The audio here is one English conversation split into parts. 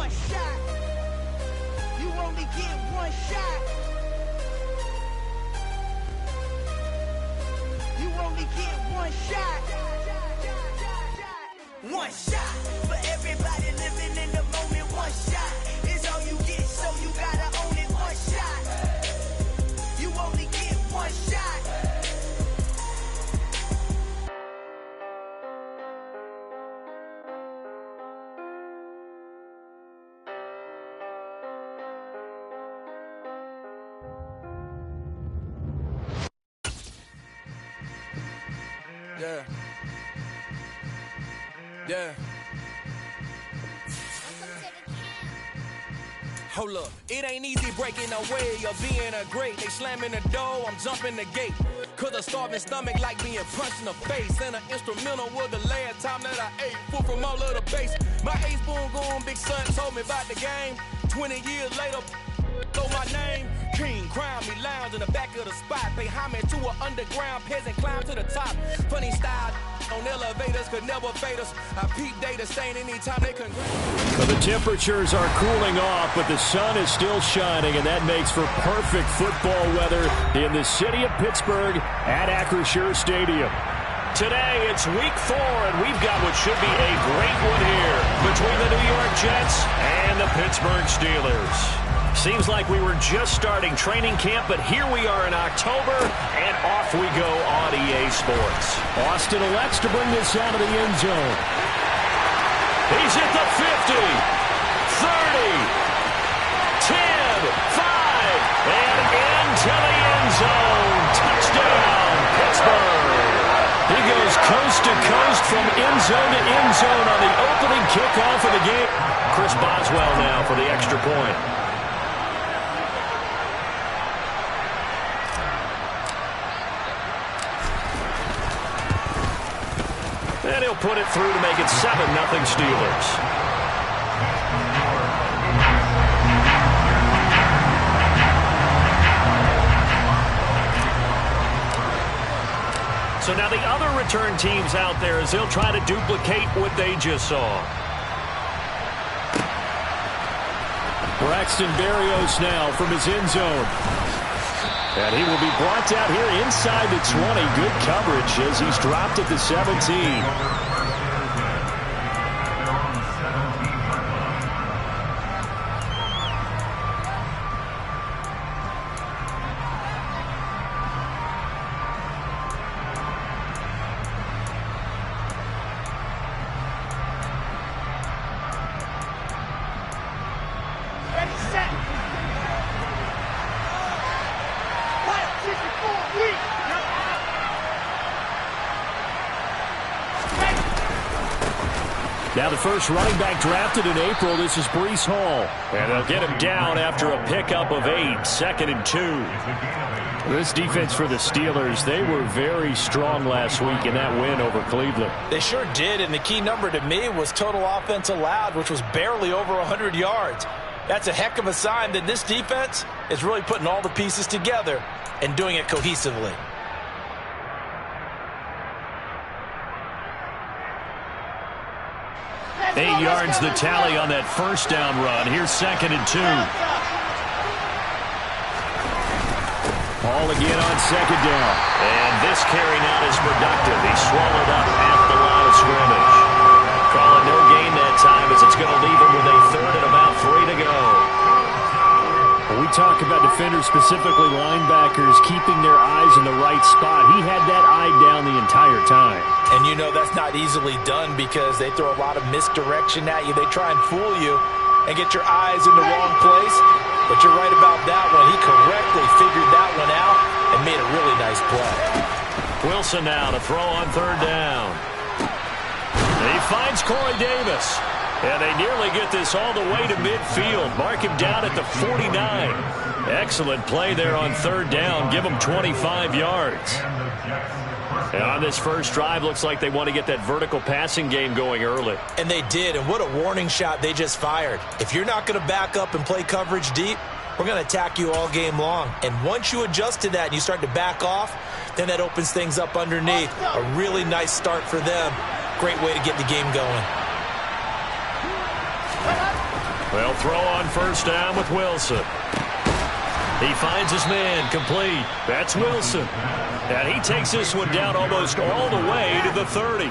one shot. You only get one shot. You only get one shot. One shot for everybody living in the moment. One shot is all you get, so you gotta own it. One shot. You only get one shot. Yeah. Yeah. Hold up, it ain't easy breaking away or being a great. They slamming the door, I'm jumping the gate. Cause a starving stomach like being punched in the face. And an instrumental was the last time that I ate. Food from all of the base. My ace boom goon, big son told me about the game. 20 years later, know my name. King, crown me, lounge in the back of the spot. Pay homage to an underground peasant, climb to the top. Funny style on elevators could never fade us. I peep data stain anytime they can. So the temperatures are cooling off, but the sun is still shining, and that makes for perfect football weather in the city of Pittsburgh at Acrisure Stadium. Today, it's week 4, and we've got what should be a great one here between the New York Jets and the Pittsburgh Steelers. Seems like we were just starting training camp, but here we are in October, and off we go on EA Sports. Austin elects to bring this out of the end zone. He's at the 50, 30, 10, 5, and into the end zone. Touchdown, Pittsburgh. He goes coast to coast from end zone to end zone on the opening kickoff of the game. Chris Boswell now for the extra point. And he'll put it through to make it 7-0 Steelers. So now the other return teams out there as they'll try to duplicate what they just saw. Braxton Berrios now from his end zone. And he will be brought down here inside the 20. Good coverage as he's dropped at the 17. Now the first running back drafted in April, this is Breece Hall. And they'll get him down after a pickup of 8, 2nd and 2. This defense for the Steelers, they were very strong last week in that win over Cleveland. They sure did, and the key number to me was total offense allowed, which was barely over 100 yards. That's a heck of a sign that this defense is really putting all the pieces together and doing it cohesively. 8 yards the tally on that first down run. Here's 2nd and 2. Hall again on 2nd down. And this carry not as productive. He swallowed up at the line of scrimmage. Calling no gain that time as it's going to leave him with a 3rd and about 3 to go. When we talk about defenders, specifically linebackers, keeping their eyes in the right spot, he had that eye down the entire time. And you know that's not easily done because they throw a lot of misdirection at you. They try and fool you and get your eyes in the wrong place. But you're right about that one. He correctly figured that one out and made a really nice play. Wilson now to throw on 3rd down. And he finds Corey Davis. And they nearly get this all the way to midfield. Mark him down at the 49. Excellent play there on 3rd down. Give him 25 yards. And on this first drive, looks like they want to get that vertical passing game going early. And they did, and what a warning shot they just fired. If you're not going to back up and play coverage deep, we're going to attack you all game long. And once you adjust to that and you start to back off, then that opens things up underneath. A really nice start for them. Great way to get the game going. They'll throw on first down with Wilson. He finds his man, complete. That's Wilson. And he takes this one down almost all the way to the 30.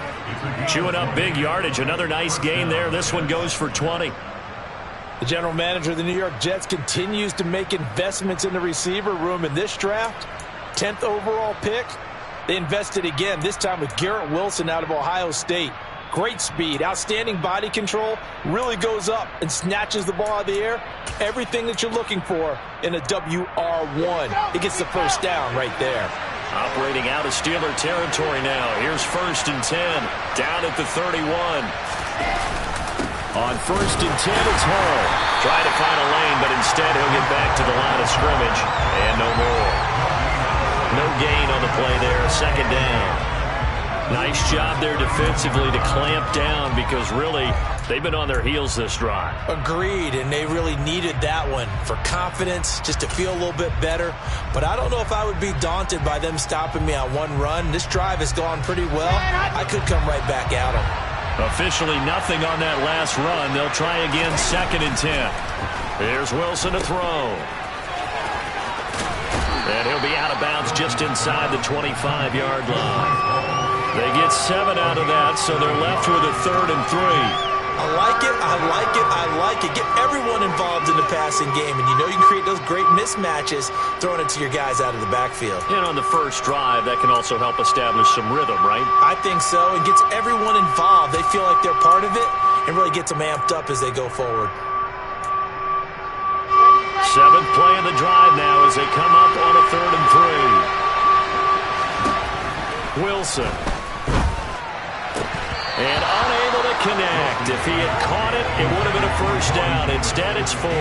Chewing up big yardage. Another nice gain there. This one goes for 20. The general manager of the New York Jets continues to make investments in the receiver room in this draft. 10th overall pick. They invested again, this time with Garrett Wilson out of Ohio State. Great speed, outstanding body control, really goes up and snatches the ball out of the air. Everything that you're looking for in a WR1. It gets the first down right there. Operating out of Steeler territory now. Here's 1st and 10, down at the 31. On 1st and 10, it's Hall. Trying to find a lane, but instead he'll get back to the line of scrimmage. And no more. No gain on the play there, 2nd down. Nice job there defensively to clamp down because really they've been on their heels this drive. Agreed, and they really needed that one for confidence, just to feel a little bit better. But I don't know if I would be daunted by them stopping me on one run. This drive has gone pretty well. I could come right back at them. Officially nothing on that last run. They'll try again, 2nd and 10. Here's Wilson to throw. And he'll be out of bounds just inside the 25-yard line. They get 7 out of that, so they're left with a 3rd and 3. I like it, I like it, I like it. Get everyone involved in the passing game, and you know you can create those great mismatches throwing it to your guys out of the backfield. And on the first drive, that can also help establish some rhythm, right? I think so. It gets everyone involved. They feel like they're part of it and really gets them amped up as they go forward. 7th play of the drive now as they come up on a 3rd and 3. Wilson. And unable to connect. If he had caught it, it would have been a first down. Instead, it's 4th.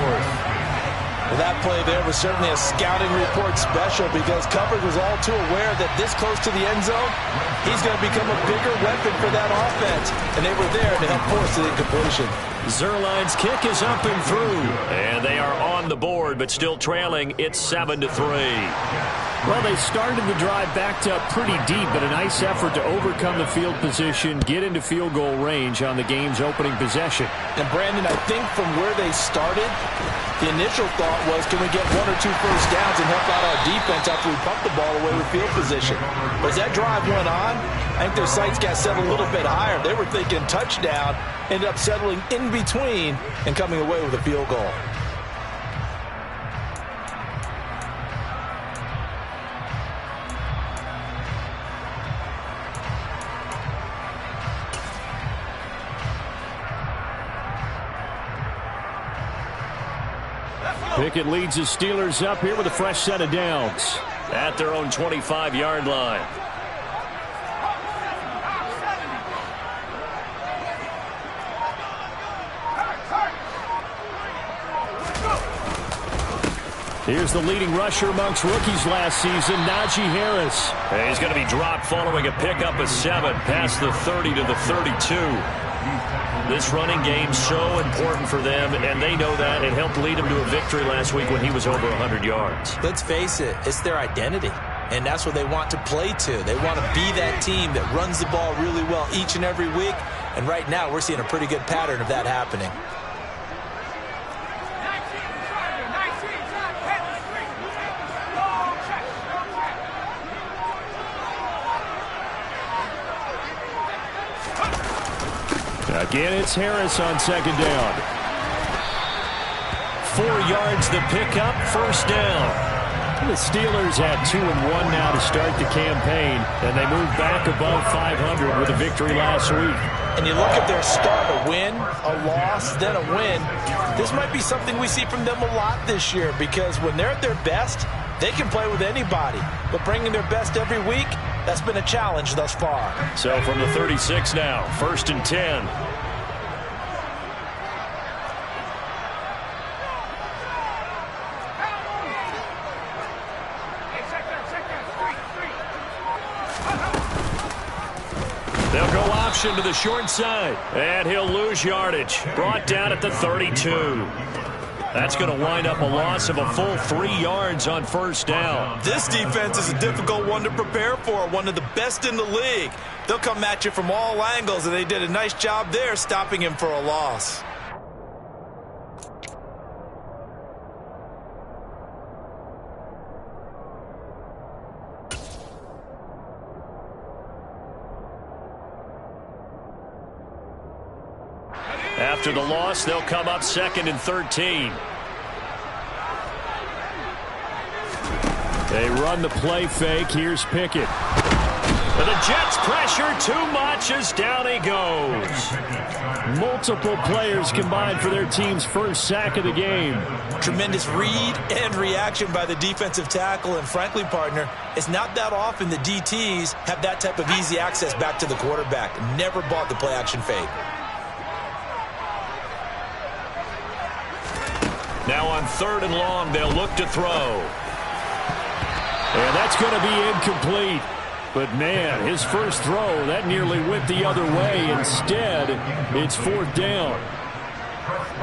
Well, that play there was certainly a scouting report special because coverage was all too aware that this close to the end zone, he's going to become a bigger weapon for that offense. And they were there to help force the incompletion. Zuerlein's kick is up and through. And they are on the board, but still trailing. It's 7-3. Well, they started the drive backed up pretty deep, but a nice effort to overcome the field position, get into field goal range on the game's opening possession. And, Brandon, I think from where they started, the initial thought was, can we get 1 or 2 first downs and help out our defense after we pump the ball away with field position? But as that drive went on, I think their sights got set a little bit higher. They were thinking touchdown, ended up settling in between and coming away with a field goal. Pickett leads his Steelers up here with a fresh set of downs. At their own 25-yard line. Here's the leading rusher amongst rookies last season, Najee Harris. And he's going to be dropped following a pickup of 7 past the 30 to the 32. This running game so important for them, and they know that. It helped lead them to a victory last week when he was over 100 yards. Let's face it, it's their identity, and that's what they want to play to. They want to be that team that runs the ball really well each and every week, and right now we're seeing a pretty good pattern of that happening. Again, it's Harris on 2nd down. 4 yards the pickup, first down. The Steelers have 2-1 now to start the campaign, and they move back above 500 with a victory last week. And you look at their start, a win, a loss, then a win. This might be something we see from them a lot this year because when they're at their best, they can play with anybody. But bringing their best every week, that's been a challenge thus far. So from the 36 now, 1st and 10. They'll go option to the short side. And he'll lose yardage. Brought down at the 32. That's going to wind up a loss of a full 3 yards on first down. This defense is a difficult one to prepare for, one of the best in the league. They'll come at you from all angles, and they did a nice job there stopping him for a loss. After the loss, they'll come up 2nd and 13. They run the play fake. Here's Pickett. But the Jets pressure too much as down he goes. Multiple players combined for their team's first sack of the game. Tremendous read and reaction by the defensive tackle. And frankly, partner, it's not that often the DTs have that type of easy access back to the quarterback. Never bought the play-action fake. Now on 3rd and long, they'll look to throw. And that's going to be incomplete. But, man, his first throw, that nearly went the other way. Instead, it's 4th down.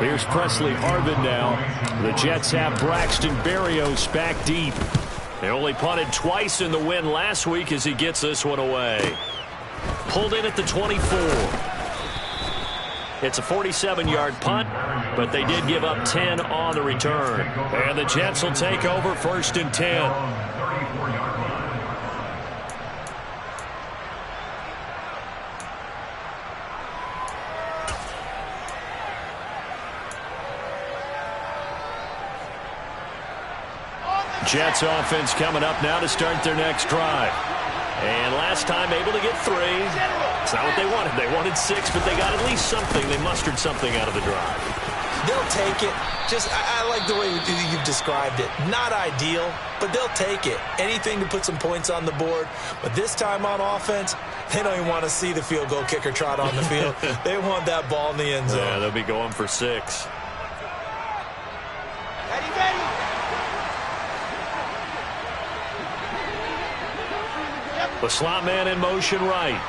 Here's Presley Harvin now. The Jets have Braxton Berrios back deep. They only punted twice in the win last week as he gets this one away. Pulled in at the 24. It's a 47-yard punt, but they did give up 10 on the return. And the Jets will take over 1st and 10. Jets offense coming up now to start their next drive. And last time able to get 3. It's not what they wanted. They wanted 6, but they got at least something. They mustered something out of the drive. They'll take it. I like the way you've described it. Not ideal, but they'll take it. Anything to put some points on the board. But this time on offense, they don't even want to see the field goal kicker trot on the field. They want that ball in the end zone. Yeah, they'll be going for 6. The slot man in motion right.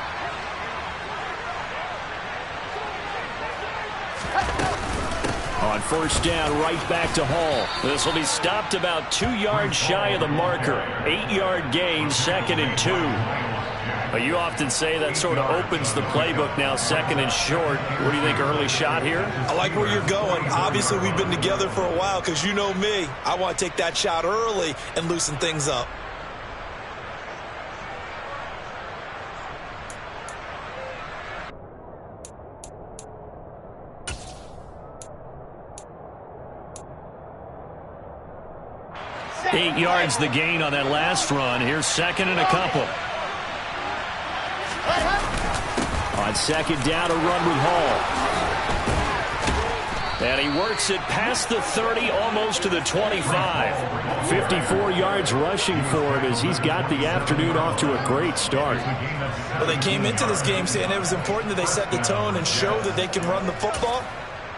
On 1st down, right back to Hall. This will be stopped about 2 yards shy of the marker. 8-yard gain, 2nd and 2. You often say that sort of opens the playbook now, 2nd and short. What do you think, early shot here? I like where you're going. Obviously, we've been together for a while because you know me. I want to take that shot early and loosen things up. Eight yards the gain on that last run. Here's 2nd and a couple. On 2nd down, a run with Hall. And he works it past the 30, almost to the 25. 54 yards rushing for him as he's got the afternoon off to a great start. Well, they came into this game saying it was important that they set the tone and show that they can run the football.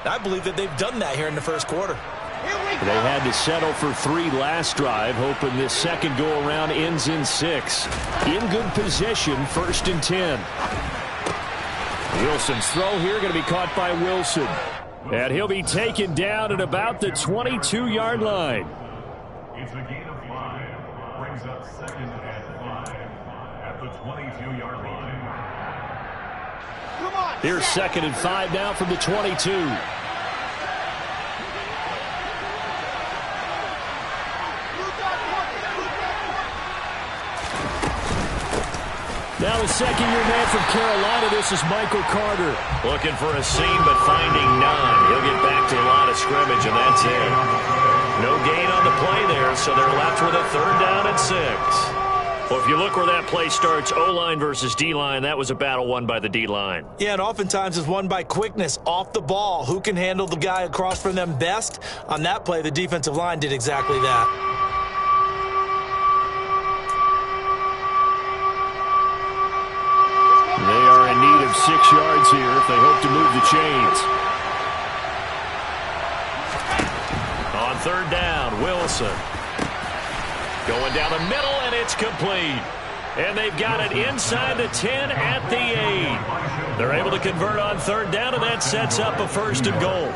I believe that they've done that here in the first quarter. They had to settle for 3 last drive, hoping this second go-around ends in 6. In good position, 1st and 10. Wilson's throw here going to be caught by Wilson. And he'll be taken down at about the 22-yard line. It's a gain of 5. Brings up 2nd and 5 at the 22-yard line. Here's 2nd and 5 now from the 22. Now the second-year man from Carolina, this is Michael Carter. Looking for a seam, but finding none. He'll get back to the line of scrimmage, and that's it. No gain on the play there, so they're left with a 3rd down and 6. Well, if you look where that play starts, O-line versus D-line, that was a battle won by the D-line. Yeah, and oftentimes it's won by quickness, off the ball. Who can handle the guy across from them best? On that play, the defensive line did exactly that. They are in need of 6 yards here if they hope to move the chains. On 3rd down, Wilson. Going down the middle, and it's complete. And they've got it inside the 10 at the 8. They're able to convert on 3rd down, and that sets up a 1st and goal.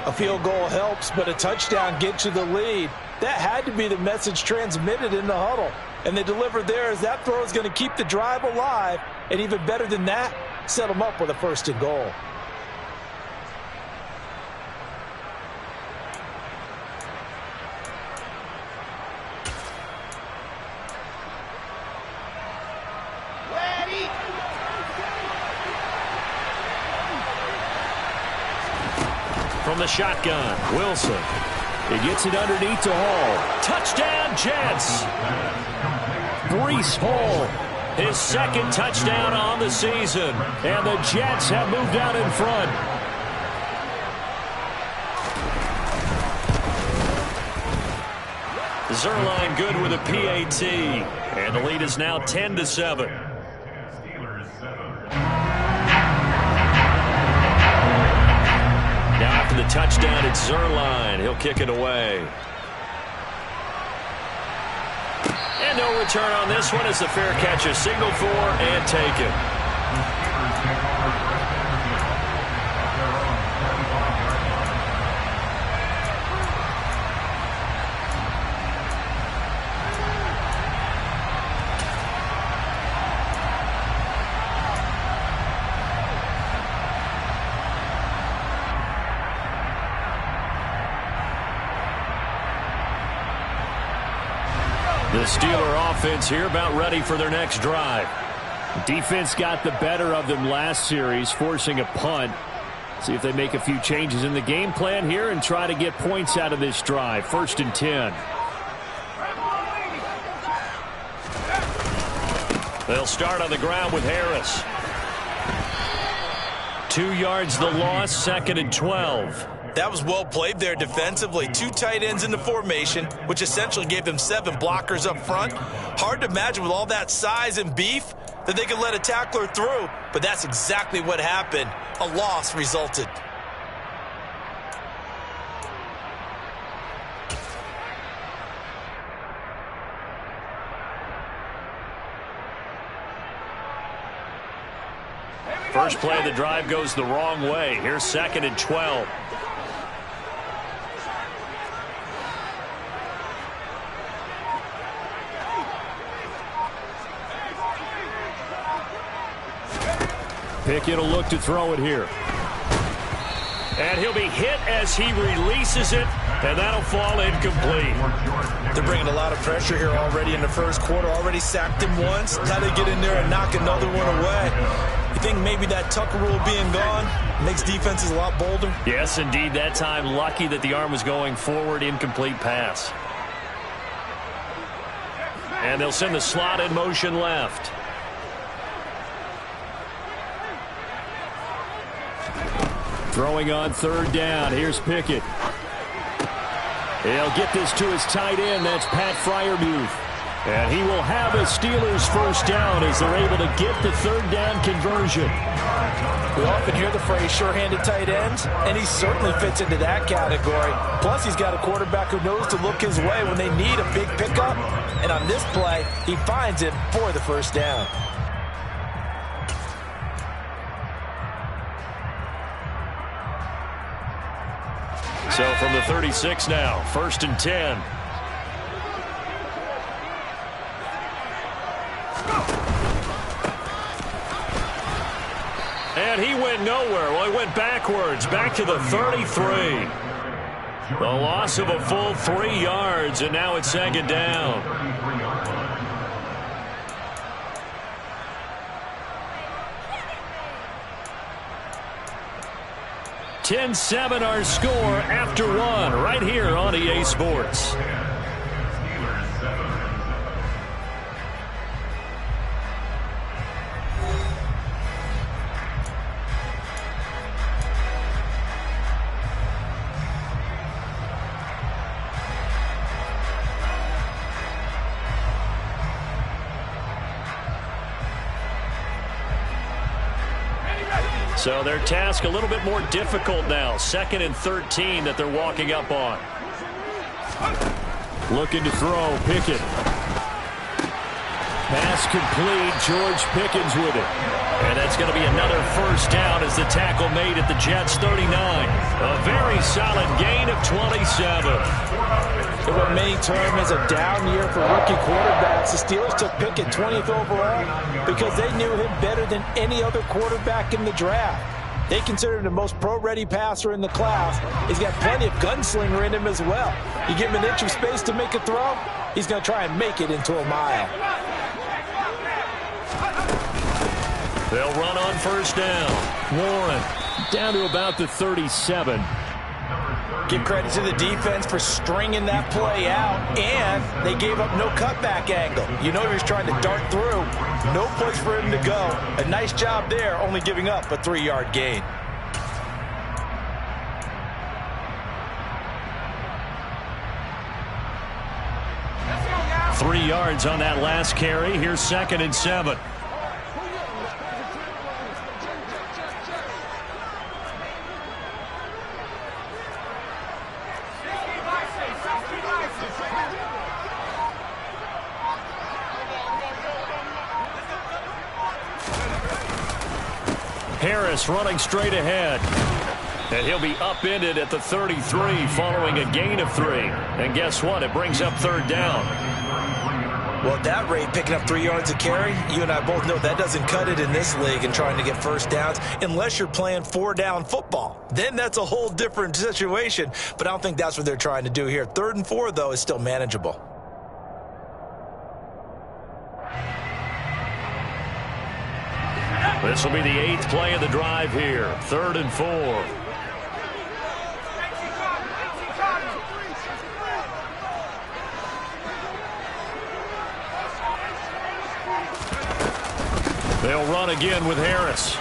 A field goal helps, but a touchdown gets you the lead. That had to be the message transmitted in the huddle. And they delivered there as that throw is going to keep the drive alive. And even better than that, set them up with a 1st and goal. the shotgun. Wilson. He gets it underneath to Hall. Touchdown, Jets. Breece Hall, his second touchdown on the season. And the Jets have moved out in front. Zuerlein good with a PAT. And the lead is now 10-7. Now after the touchdown, it's Zuerlein. He'll kick it away. And no return on this one as the fair catch is signaled for and taken. The Steeler offense here about ready for their next drive. Defense got the better of them last series, forcing a punt. See if they make a few changes in the game plan here and try to get points out of this drive. 1st and 10. They'll start on the ground with Harris. 2 yards the loss, 2nd and 12. That was well played there defensively. 2 tight ends in the formation, which essentially gave them 7 blockers up front. Hard to imagine with all that size and beef that they could let a tackler through, but that's exactly what happened. A loss resulted. First play of the drive goes the wrong way. Here's 2nd and 12. Pickett will look to throw it here. And he'll be hit as he releases it, and that'll fall incomplete. They're bringing a lot of pressure here already in the first quarter. Already sacked him once. Now they get in there and knock another one away. You think maybe that Tucker rule being gone makes defenses a lot bolder? Yes, indeed. That time, lucky that the arm was going forward. Incomplete pass. And they'll send the slot in motion left. Throwing on 3rd down. Here's Pickett. He'll get this to his tight end. That's Pat Freiermuth. And he will have a Steelers first down as they're able to get the 3rd down conversion. We often hear the phrase sure-handed tight ends, and he certainly fits into that category. Plus, he's got a quarterback who knows to look his way when they need a big pickup. And on this play, he finds him for the first down. So from the 36 now, 1st and 10. And he went nowhere. Well, he went backwards, back to the 33. The loss of a full 3 yards, and now it's 2nd down. (10-7) our score after 1 right here on EA Sports. So their task a little bit more difficult now. 2nd and 13 that they're walking up on. Looking to throw. Pickett. Pass complete. George Pickens with it. And that's going to be another first down as the tackle made at the Jets 39. A very solid gain of 27. In what many term as a down year for rookie quarterbacks, the Steelers took Pickett 20th overall because they knew him better than any other quarterback in the draft. They consider him the most pro-ready passer in the class. He's got plenty of gunslinger in him as well. You give him an inch of space to make a throw, he's going to try and make it into a mile. They'll run on first down. Warren down to about the 37. Give credit to the defense for stringing that play out, and they gave up no cutback angle. You know he was trying to dart through. No place for him to go. A nice job there, only giving up a 3-yard gain. Three yards on that last carry. Here's 2nd and 7. Harris running straight ahead. And he'll be upended at the 33 following a gain of 3. And guess what? It brings up 3rd down. Well, at that rate, picking up 3 yards a carry, you and I both know that doesn't cut it in this league and trying to get first downs unless you're playing 4-down football. Then that's a whole different situation, but I don't think that's what they're trying to do here. 3rd and 4, though, is still manageable. This will be the 8th play of the drive here. 3rd and 4. They'll run again with Harris.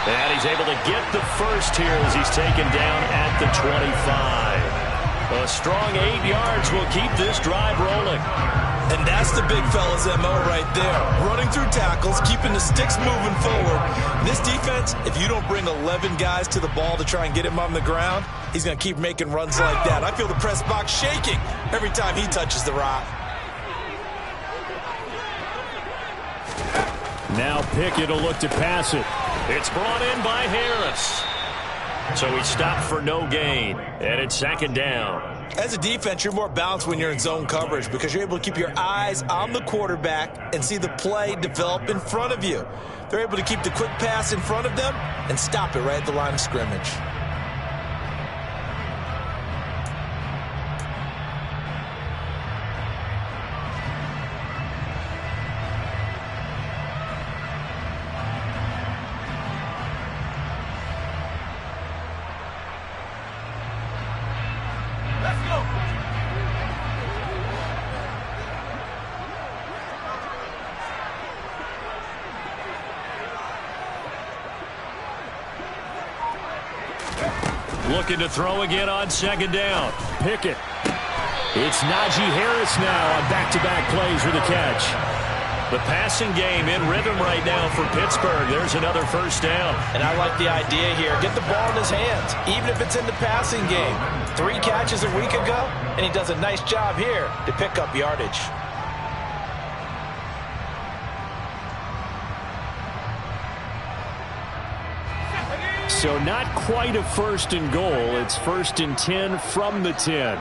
And he's able to get the first here as he's taken down at the 25. A strong 8 yards will keep this drive rolling. And that's the big fella's MO right there. Running through tackles, keeping the sticks moving forward. This defense, if you don't bring 11 guys to the ball to try and get him on the ground, he's going to keep making runs like that. I feel the press box shaking every time he touches the rock. Now Pickett will look to pass it. It's brought in by Harris. So he stopped for no gain. And it's 2nd down. As a defense, you're more balanced when you're in zone coverage because you're able to keep your eyes on the quarterback and see the play develop in front of you. They're able to keep the quick pass in front of them and stop it right at the line of scrimmage. Looking to throw again on 2nd down. Pickett. It's Najee Harris now on back-to-back plays with a catch. The passing game in rhythm right now for Pittsburgh. There's another first down. And I like the idea here. Get the ball in his hands, even if it's in the passing game. 3 catches a week ago, and he does a nice job here to pick up yardage. So not quite a 1st and goal. It's 1st and 10 from the 10.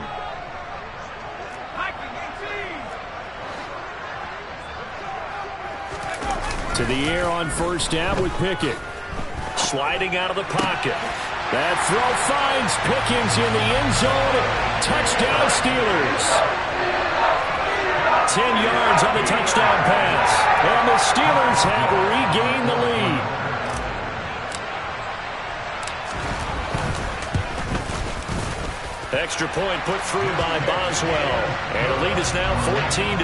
To the air on 1st down with Pickett. Sliding out of the pocket. That throw finds Pickens in the end zone. Touchdown Steelers. 10 yards on the touchdown pass. And the Steelers have regained the lead. Extra point put through by Boswell. And the lead is now 14-10.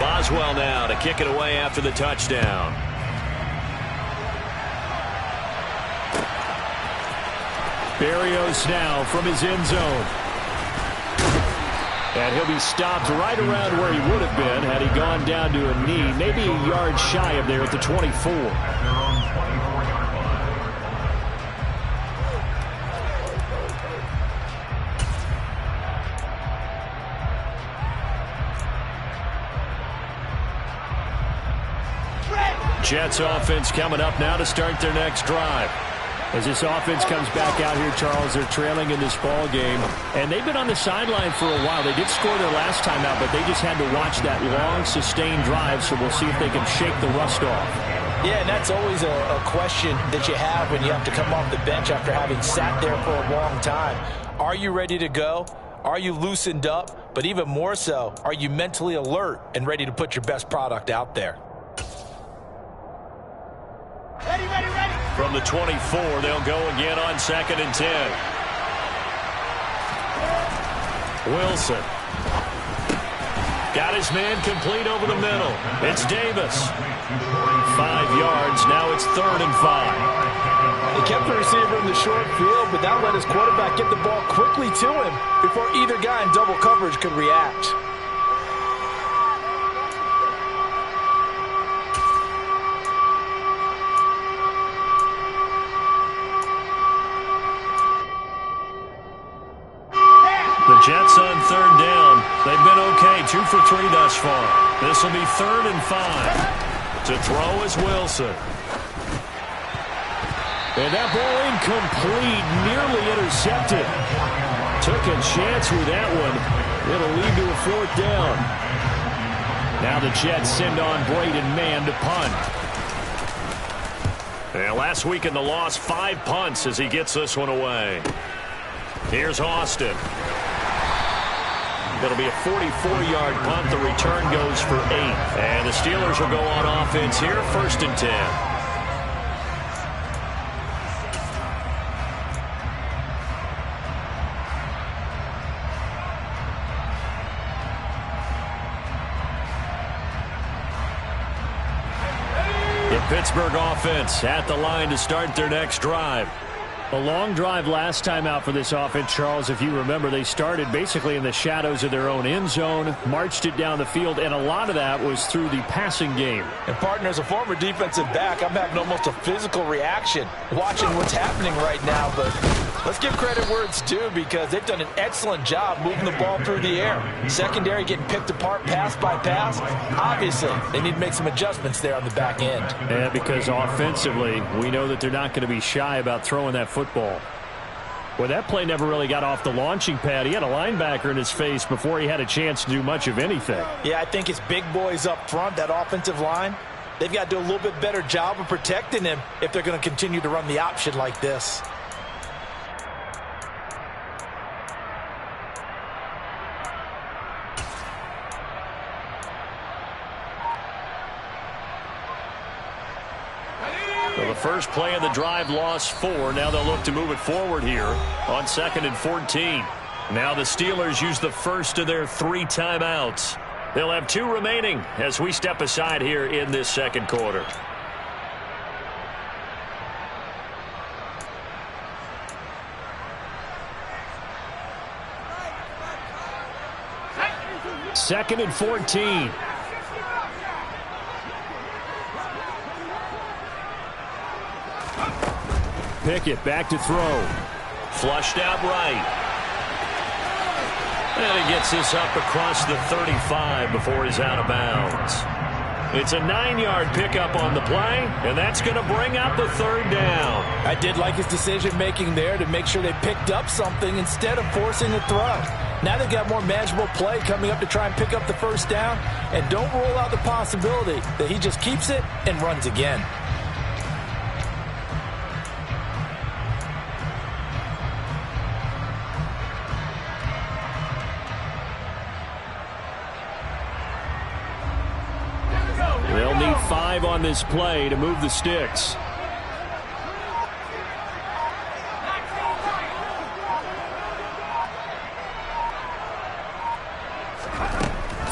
Boswell now to kick it away after the touchdown. Berrios now from his end zone. And he'll be stopped right around where he would have been had he gone down to a knee, maybe a yard shy of there at the 24. Jets offense coming up now to start their next drive. As this offense comes back out here, Charles, they're trailing in this ball game. And they've been on the sideline for a while. They did score their last time out, but they just had to watch that long, sustained drive, so we'll see if they can shake the rust off. Yeah, and that's always a question that you have when you have to come off the bench after having sat there for a long time. Are you ready to go? Are you loosened up? But even more so, are you mentally alert and ready to put your best product out there? From the 24, they'll go again on 2nd and 10. Wilson. Got his man complete over the middle. It's Davis. 5 yards. Now it's 3rd and 5. They kept the receiver in the short field, but that let his quarterback get the ball quickly to him before either guy in double coverage could react. The Jets on 3rd down. They've been okay, 2 for 3 thus far. This will be 3rd and 5. To throw is Wilson. And that ball incomplete, nearly intercepted. Took a chance with that one. It'll lead to a 4th down. Now the Jets send on Braden Mann to punt. And last week in the loss, 5 punts as he gets this one away. Here's Austin. It'll be a 44-yard punt. The return goes for 8. And the Steelers will go on offense here, 1st and 10. Pittsburgh offense at the line to start their next drive. A long drive last time out for this offense, Charles. If you remember, they started basically in the shadows of their own end zone, marched it down the field, and a lot of that was through the passing game. And, partner, as a former defensive back, I'm having almost a physical reaction watching what's happening right now. But let's give credit where it's due, because they've done an excellent job moving the ball through the air. Secondary getting picked apart pass by pass. Obviously, they need to make some adjustments there on the back end. Yeah, because offensively, we know that they're not going to be shy about throwing that football. Well, that play never really got off the launching pad. He had a linebacker in his face before he had a chance to do much of anything. Yeah, I think it's big boys up front, that offensive line. They've got to do a little bit better job of protecting him if they're going to continue to run the option like this. The first play of the drive lost 4. Now they'll look to move it forward here on 2nd and 14. Now the Steelers use the first of their 3 timeouts. They'll have 2 remaining as we step aside here in this second quarter. Second and 14. Pickett back to throw. Flushed out right. And he gets this up across the 35 before he's out of bounds. It's a 9-yard pickup on the play, and that's going to bring up the 3rd down. I did like his decision-making there to make sure they picked up something instead of forcing a throw. Now they've got more manageable play coming up to try and pick up the 1st down, and don't rule out the possibility that he just keeps it and runs again. They'll need 5 on this play to move the sticks.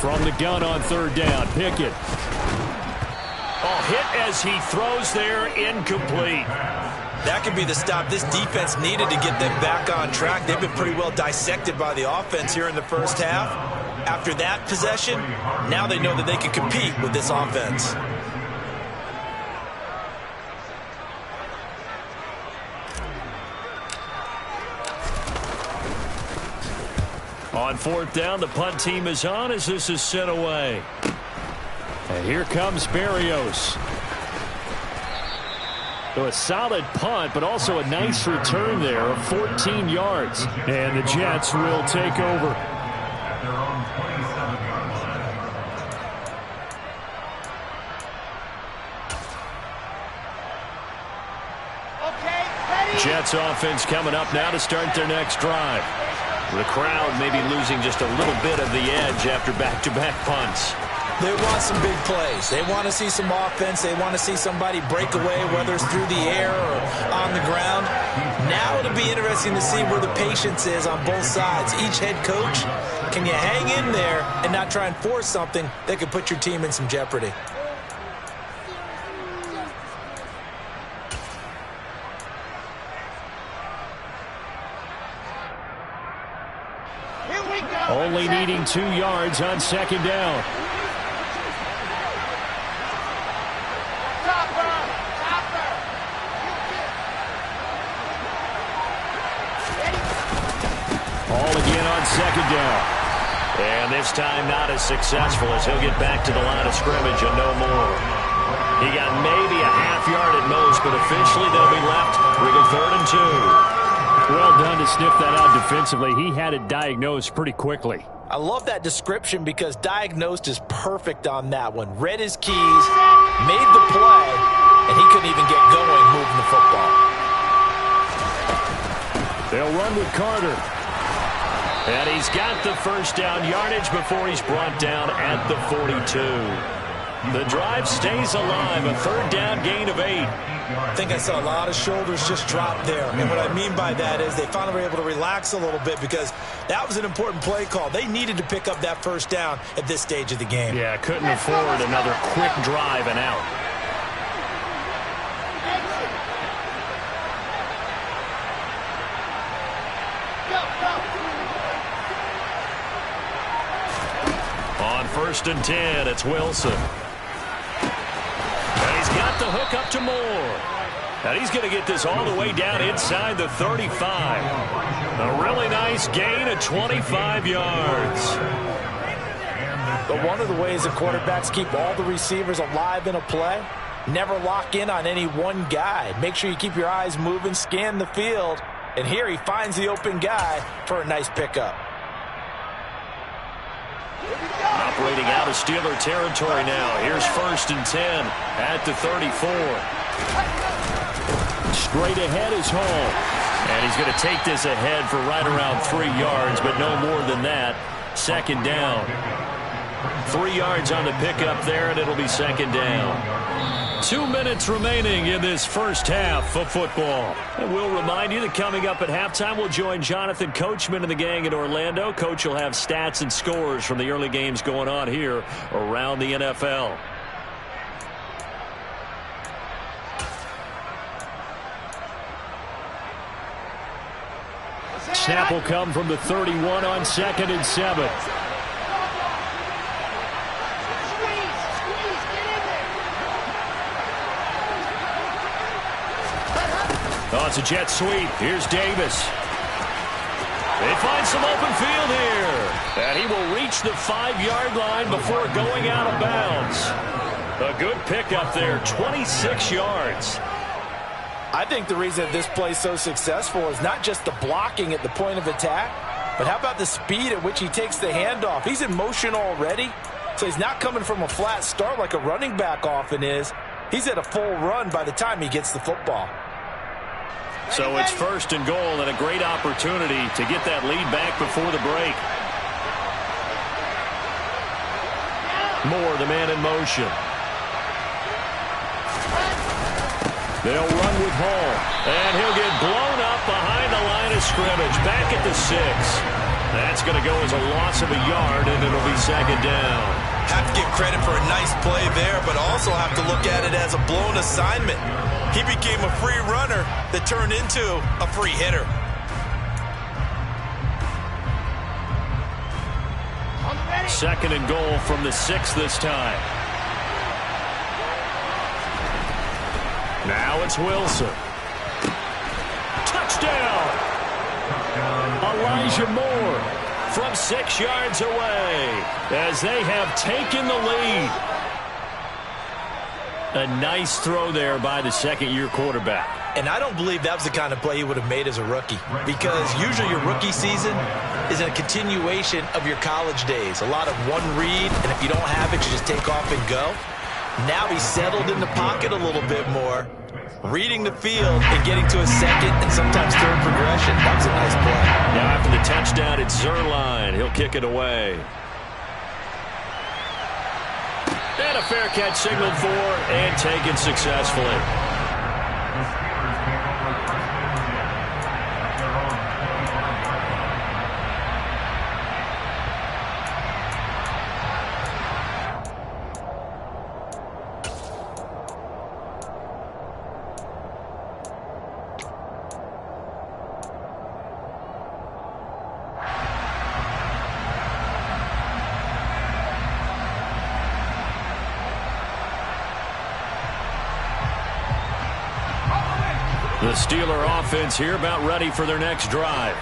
From the gun on 3rd down, Pickett. Hit as he throws there, incomplete. That could be the stop this defense needed to get them back on track. They've been pretty well dissected by the offense here in the first half. After that possession, now they know that they can compete with this offense. On 4th down, the punt team is on as this is sent away. And here comes Berrios. So a solid punt, but also a nice return there of 14 yards. And the Jets will take over. At their own 27-yard line. Jets offense coming up now to start their next drive. The crowd may be losing just a little bit of the edge after back-to-back punts. They want some big plays. They want to see some offense. They want to see somebody break away, whether it's through the air or on the ground. Now it'll be interesting to see where the patience is on both sides. Each head coach, can you hang in there and not try and force something that could put your team in some jeopardy? Only needing 2 yards on second down. All again on second down. And this time not as successful as he'll get back to the line of scrimmage and no more. He got maybe a half yard at most, but officially they'll be left with a 3rd and 2. Well done to sniff that out defensively. He had it diagnosed pretty quickly. I love that description because diagnosed is perfect on that one. Read his keys, made the play, and he couldn't even get going moving the football. They'll run with Carter. And he's got the first down yardage before he's brought down at the 42. The drive stays alive, a 3rd down gain of 8. I think I saw a lot of shoulders just drop there. And what I mean by that is they finally were able to relax a little bit because that was an important play call. They needed to pick up that first down at this stage of the game. Yeah, couldn't afford another quick drive and out. On 1st and 10, it's Wilson. And he's got the hook up to Moore. And he's going to get this all the way down inside the 35. A really nice gain of 25 yards. But one of the ways that quarterbacks keep all the receivers alive in a play, never lock in on any one guy. Make sure you keep your eyes moving, scan the field. And here he finds the open guy for a nice pickup. Operating out of Steeler territory now. Here's 1st and 10 at the 34. Straight ahead is Hall. And he's going to take this ahead for right around 3 yards, but no more than that. 2nd down. 3 yards on the pickup there, and it'll be 2nd down. 2 minutes remaining in this first half of football. And we'll remind you that coming up at halftime, we'll join Jonathan Coachman and the gang in Orlando. Coach will have stats and scores from the early games going on here around the NFL. Snap will come from the 31 on 2nd and 7. Oh, it's a jet sweep. Here's Davis. They find some open field here. And he will reach the 5-yard line before going out of bounds. A good pickup there, 26 yards. I think the reason this play is so successful is not just the blocking at the point of attack, but how about the speed at which he takes the handoff? He's in motion already, so he's not coming from a flat start like a running back often is. He's at a full run by the time he gets the football. So it's 1st and goal and a great opportunity to get that lead back before the break. Moore, the man in motion. They'll run with Hall. And he'll get blown up behind the line of scrimmage. Back at the 6. That's going to go as a loss of a yard, and it'll be 2nd down. Have to give credit for a nice play there, but also have to look at it as a blown assignment. He became a free runner that turned into a free hitter. Second and goal from the 6 this time. Now it's Wilson. Touchdown! Elijah Moore from 6 yards away as they have taken the lead. A nice throw there by the second-year quarterback. And I don't believe that was the kind of play he would have made as a rookie, because usually your rookie season is a continuation of your college days. A lot of one read, and if you don't have it, you just take off and go. Now he's settled in the pocket a little bit more, reading the field and getting to a second and sometimes third progression. That was a nice play. Now after the touchdown, it's Zuerlein. He'll kick it away. And a fair catch signaled for and taken successfully. The Steelers take over first and 10 at their own 25-yard line. The Steeler offense here about ready for their next drive.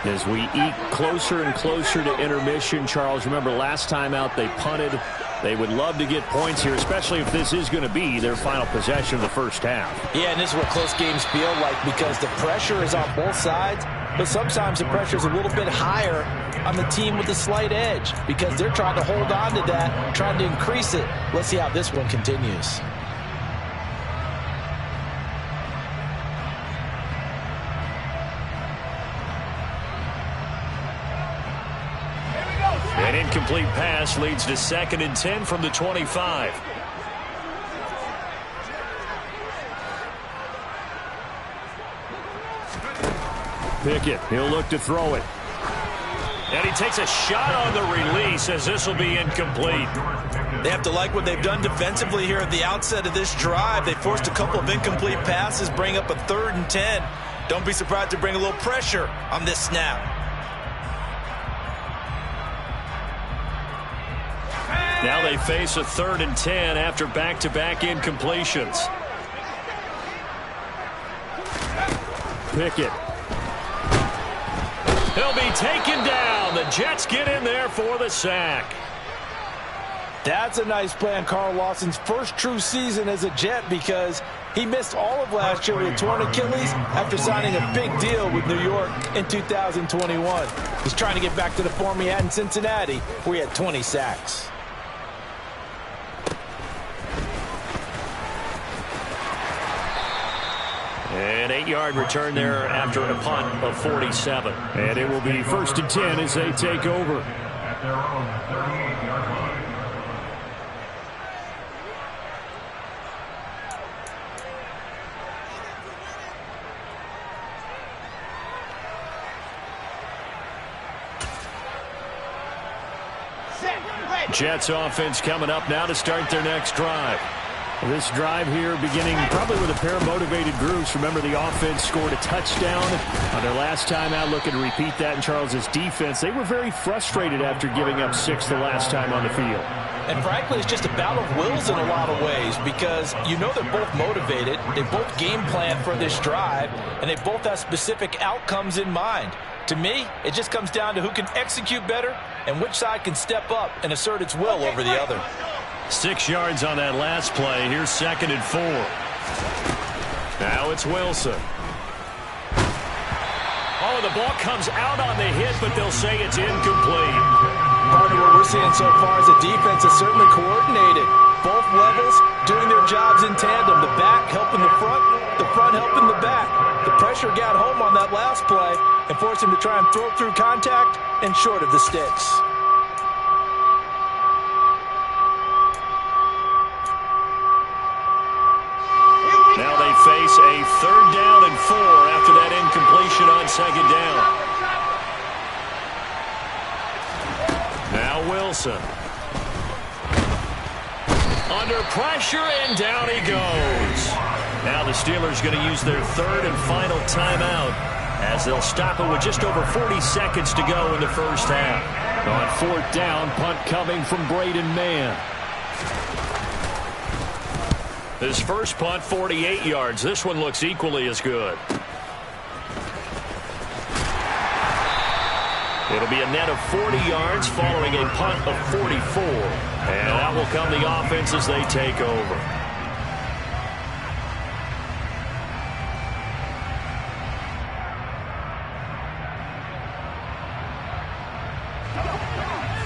As we eke closer and closer to intermission, Charles, remember last time out they punted. They would love to get points here, especially if this is going to be their final possession of the first half. Yeah, and this is what close games feel like because the pressure is on both sides, but sometimes the pressure is a little bit higher on the team with a slight edge because they're trying to hold on to that, trying to increase it. Let's see how this one continues. An incomplete pass leads to 2nd and 10 from the 25. Pickett, he'll look to throw it. And he takes a shot on the release as this will be incomplete. They have to like what they've done defensively here at the outset of this drive. They forced a couple of incomplete passes, bring up a 3rd and 10. Don't be surprised to bring a little pressure on this snap. Now they face a 3rd and 10 after back-to-back incompletions. Pickett. He'll be taken down. The Jets get in there for the sack. That's a nice play on Carl Lawson's first true season as a Jet because he missed all of last year with a torn Achilles after signing a big deal with New York in 2021. He's trying to get back to the form he had in Cincinnati where he had 20 sacks. An 8-yard return there after a punt of 47. And it will be 1st and 10 as they take over. At their own 38-yard line. Jets offense coming up now to start their next drive. This drive here beginning probably with a pair of motivated groups. Remember, the offense scored a touchdown on their last time out. Looking to repeat that in Charles's defense. They were very frustrated after giving up 6 the last time on the field. And frankly, it's just a battle of wills in a lot of ways because you know they're both motivated. They both game plan for this drive, and they both have specific outcomes in mind. To me, it just comes down to who can execute better and which side can step up and assert its will over the other. 6 yards on that last play. Here's 2nd and 4. Now it's Wilson. Oh, the ball comes out on the hit, but they'll say it's incomplete. Part of what we're seeing so far is the defense is certainly coordinated. Both levels doing their jobs in tandem. The back helping the front helping the back. The pressure got home on that last play and forced him to try and throw through contact and short of the sticks. Now they face a 3rd down and 4 after that incompletion on 2nd down. Now Wilson. Under pressure, and down he goes. Now the Steelers going to use their 3rd and final timeout as they'll stop it with just over 40 seconds to go in the first half. On 4th down, punt coming from Braden Mann. His first punt, 48 yards. This one looks equally as good. It'll be a net of 40 yards following a punt of 44. And out will come the offense as they take over.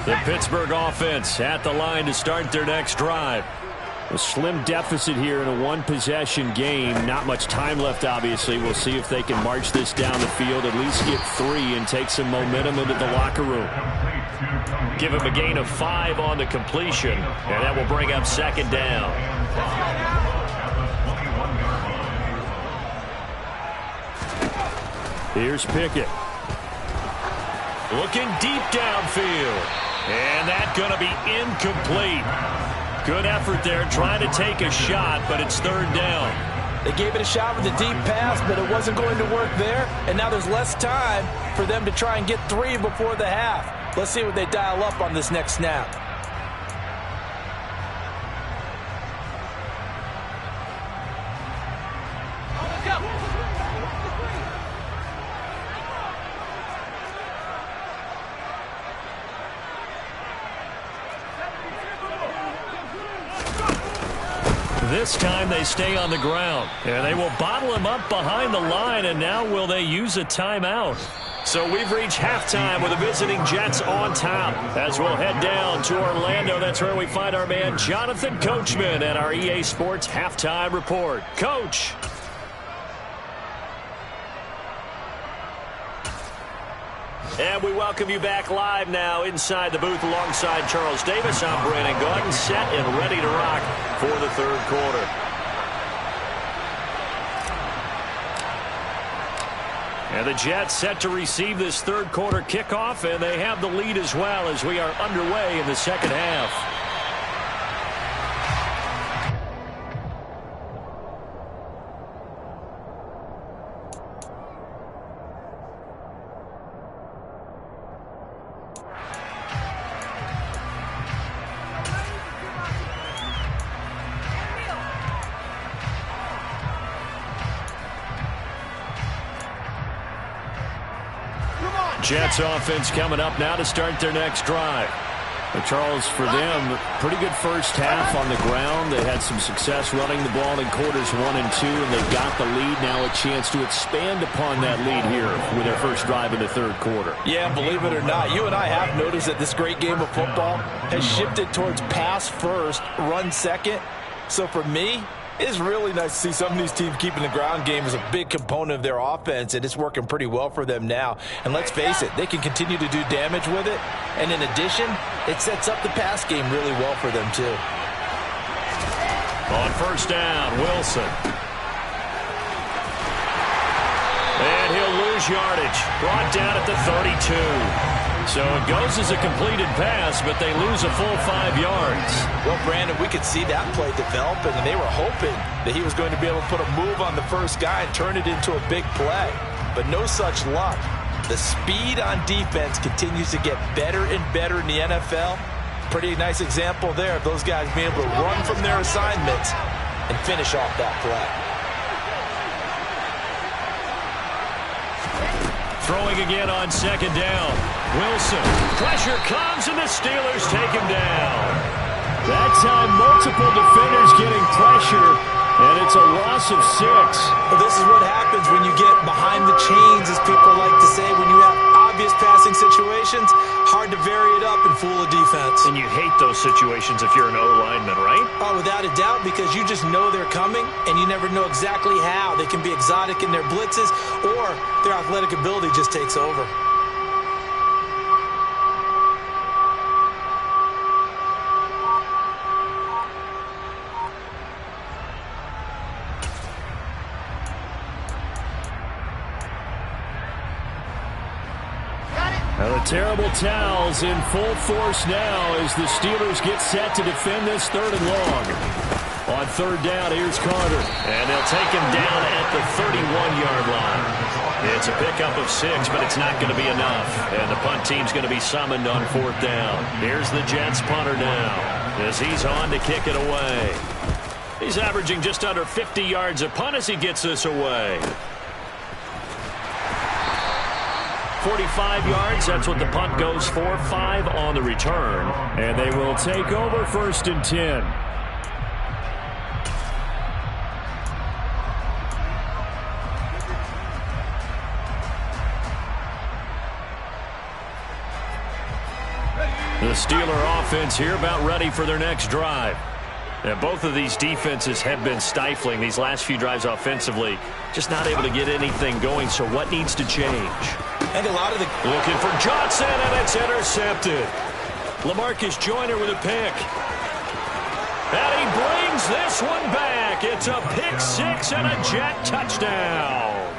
The Pittsburgh offense at the line to start their next drive. A slim deficit here in a one-possession game. Not much time left, obviously. We'll see if they can march this down the field, at least get 3, and take some momentum into the locker room. Give him a gain of 5 on the completion, and that will bring up second down. Here's Pickett. Looking deep downfield, and that's going to be incomplete. Good effort there, trying to take a shot, but it's third down. They gave it a shot with a deep pass, but it wasn't going to work there. And now there's less time for them to try and get 3 before the half. Let's see what they dial up on this next snap. This time they stay on the ground, and they will bottle him up behind the line, and now will they use a timeout? So we've reached halftime with the visiting Jets on top. As we'll head down to Orlando, that's where we find our man Jonathan Coachman at our EA Sports Halftime Report. Coach. And we welcome you back live now inside the booth alongside Charles Davis. I'm Brandon Gaudin, set and ready to rock for the third quarter. And the Jets set to receive this third quarter kickoff, and they have the lead as well as we are underway in the second half. Jets offense coming up now to start their next drive. And Charles, for them, pretty good first half on the ground. They had some success running the ball in quarters 1 and 2, and they got the lead. Now a chance to expand upon that lead here with their first drive in the third quarter. Yeah, believe it or not, you and I have noticed that this great game of football has shifted towards pass first, run second. So for me, it's really nice to see some of these teams keeping the ground game as a big component of their offense, and it's working pretty well for them now. And let's face it, they can continue to do damage with it. And in addition, it sets up the pass game really well for them, too. On first down, Wilson. And he'll lose yardage. Brought down at the 32. So it goes as a completed pass, but they lose a full 5 yards. Well, Brandon, we could see that play developing, and they were hoping that he was going to be able to put a move on the first guy and turn it into a big play. But no such luck. The speed on defense continues to get better and better in the NFL. Pretty nice example there of those guys being able to run from their assignments and finish off that play. Throwing again on second down. Wilson. Pressure comes, and the Steelers take him down. That time, multiple defenders getting pressure, and it's a loss of 6. Well, this is what happens when you get behind the chains, as people like to say, when you have obvious passing situations. Hard to vary it up and fool a defense. And you hate those situations if you're an O-lineman, right? Oh, without a doubt, because you just know they're coming, and you never know exactly how. They can be exotic in their blitzes, or their athletic ability just takes over. The terrible towels in full force now as the Steelers get set to defend this third and long. On third down, here's Carter. And they'll take him down at the 31-yard line. It's a pickup of 6, but it's not going to be enough. And the punt team's going to be summoned on fourth down. Here's the Jets punter now as he's on to kick it away. He's averaging just under 50 yards a punt as he gets this away. 45 yards, that's what the punt goes for. 5 on the return. And they will take over first and 10. The Steeler offense here about ready for their next drive. And both of these defenses have been stifling these last few drives offensively. Just not able to get anything going, so what needs to change? And a lot of the... Looking for Johnson, and it's intercepted. LaMarcus Joyner with a pick. And he brings this one back. It's a pick six and a Jet touchdown.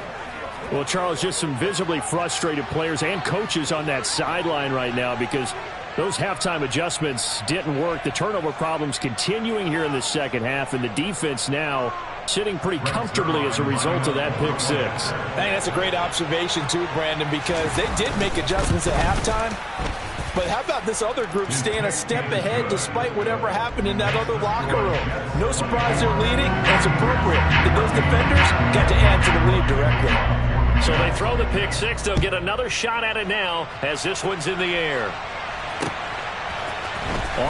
Well, Charles, just some visibly frustrated players and coaches on that sideline right now because those halftime adjustments didn't work. The turnover problems continuing here in the second half, and the defense now sitting pretty comfortably as a result of that pick six. I think that's a great observation too, Brandon, because they did make adjustments at halftime. But how about this other group staying a step ahead despite whatever happened in that other locker room? No surprise they're leading. That's appropriate. Those defenders got to add to the lead directly. So they throw the pick six. They'll get another shot at it now as this one's in the air.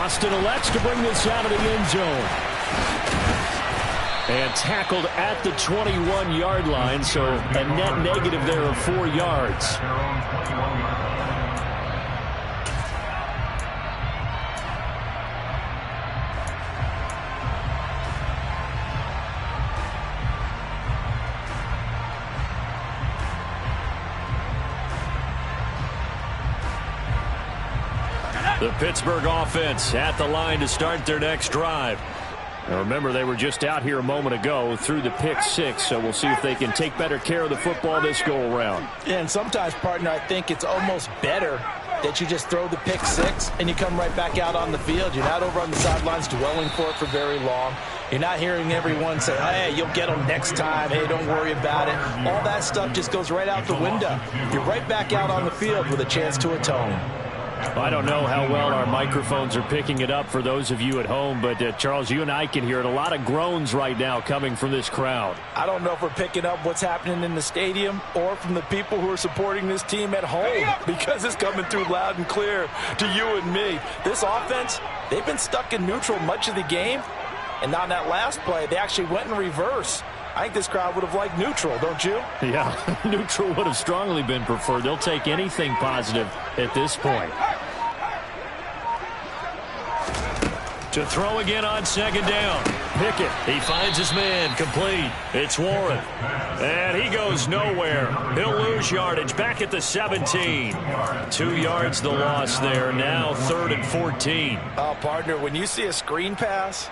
Austin elects to bring this out of the end zone. And tackled at the 21-yard line, so a net negative there of 4 yards. The Pittsburgh offense at the line to start their next drive. Now remember, they were just out here a moment ago through the pick six, so we'll see if they can take better care of the football this go-around. Yeah, and sometimes, partner, I think it's almost better that you just throw the pick six and you come right back out on the field. You're not over on the sidelines dwelling for it for very long. You're not hearing everyone say, hey, you'll get them next time. Hey, don't worry about it. All that stuff just goes right out the window. You're right back out on the field with a chance to atone. I don't know how well our microphones are picking it up for those of you at home, but Charles, you and I can hear it. A lot of groans right now coming from this crowd. I don't know if we're picking up what's happening in the stadium or from the people who are supporting this team at home, because it's coming through loud and clear to you and me. This offense, they've been stuck in neutral much of the game, and on that last play, they actually went in reverse. I think this crowd would have liked neutral, don't you? Yeah, neutral would have strongly been preferred. They'll take anything positive at this point. To throw again on second down. Pickett, he finds his man, complete. It's Warren. And he goes nowhere. He'll lose yardage back at the 17. 2 yards the loss there. Now 3rd and 14. Oh, partner, when you see a screen pass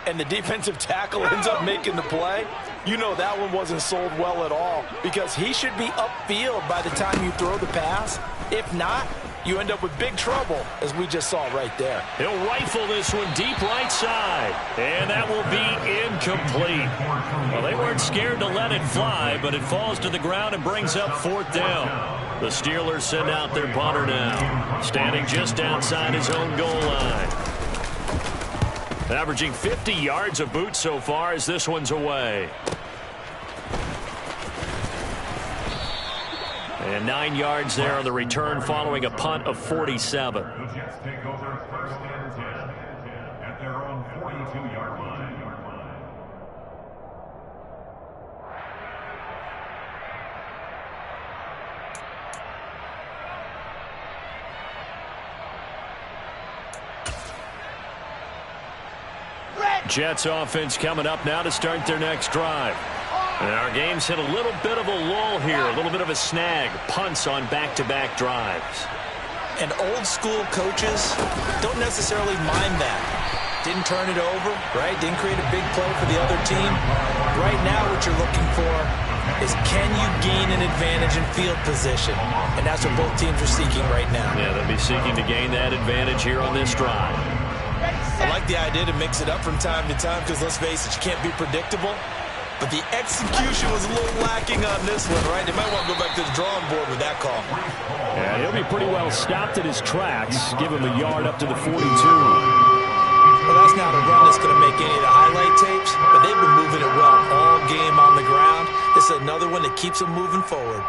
and the defensive tackle ends up making the play, you know that one wasn't sold well at all, because he should be upfield by the time you throw the pass. If not, you end up with big trouble, as we just saw right there. He'll rifle this one deep right side, and that will be incomplete. Well, they weren't scared to let it fly, but it falls to the ground and brings up 4th down. The Steelers send out their punter now, standing just outside his own goal line. Averaging 50 yards of boot so far as this one's away. And 9 yards there on the return following a punt of 47. The Jets take over 1st and 10 at their own 42-yard line. Jets offense coming up now to start their next drive. And our game's hit a little bit of a lull here, a little bit of a snag. Punts on back-to-back drives. And old-school coaches don't necessarily mind that. Didn't turn it over, right? Didn't create a big play for the other team. Right now what you're looking for is, can you gain an advantage in field position? And that's what both teams are seeking right now. Yeah, they'll be seeking to gain that advantage here on this drive. I like the idea to mix it up from time to time, because let's face it, you can't be predictable. But the execution was a little lacking on this one, right? They might want to go back to the drawing board with that call. Yeah, he'll be pretty well stopped at his tracks. Give him a yard up to the 42. Well, that's not a run that's going to make any of the highlight tapes, but they've been moving it well all game on the ground. This is another one that keeps them moving forward.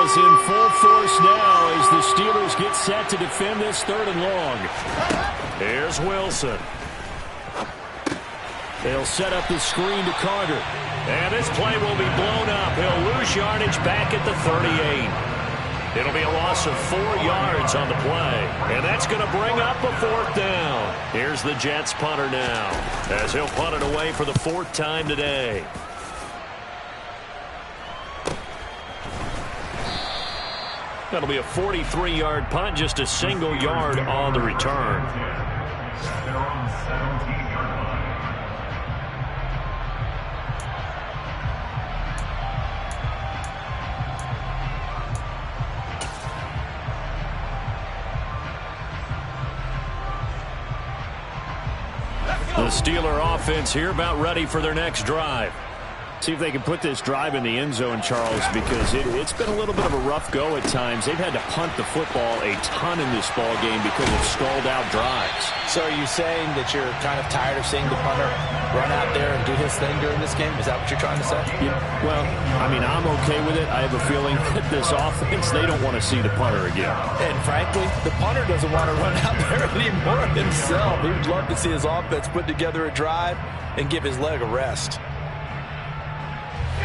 ball's in full force now as the Steelers get set to defend this 3rd and long. Here's Wilson. They'll set up the screen to Carter. And this play will be blown up. He'll lose yardage back at the 38. It'll be a loss of 4 yards on the play. And that's going to bring up a 4th down. Here's the Jets punter now, as he'll punt it away for the 4th time today. That'll be a 43-yard punt, just a single yard on the return. They're on the 17-yard line. The Steeler offense here about ready for their next drive. See if they can put this drive in the end zone, Charles, because it's been a little bit of a rough go at times. They've had to punt the football a ton in this ball game because of stalled-out drives. So are you saying that you're kind of tired of seeing the punter run out there and do his thing during this game? Is that what you're trying to say? Yeah, well, I mean, I'm okay with it. I have a feeling that this offense, they don't want to see the punter again. And frankly, the punter doesn't want to run out there anymore himself. He would love to see his offense put together a drive and give his leg a rest.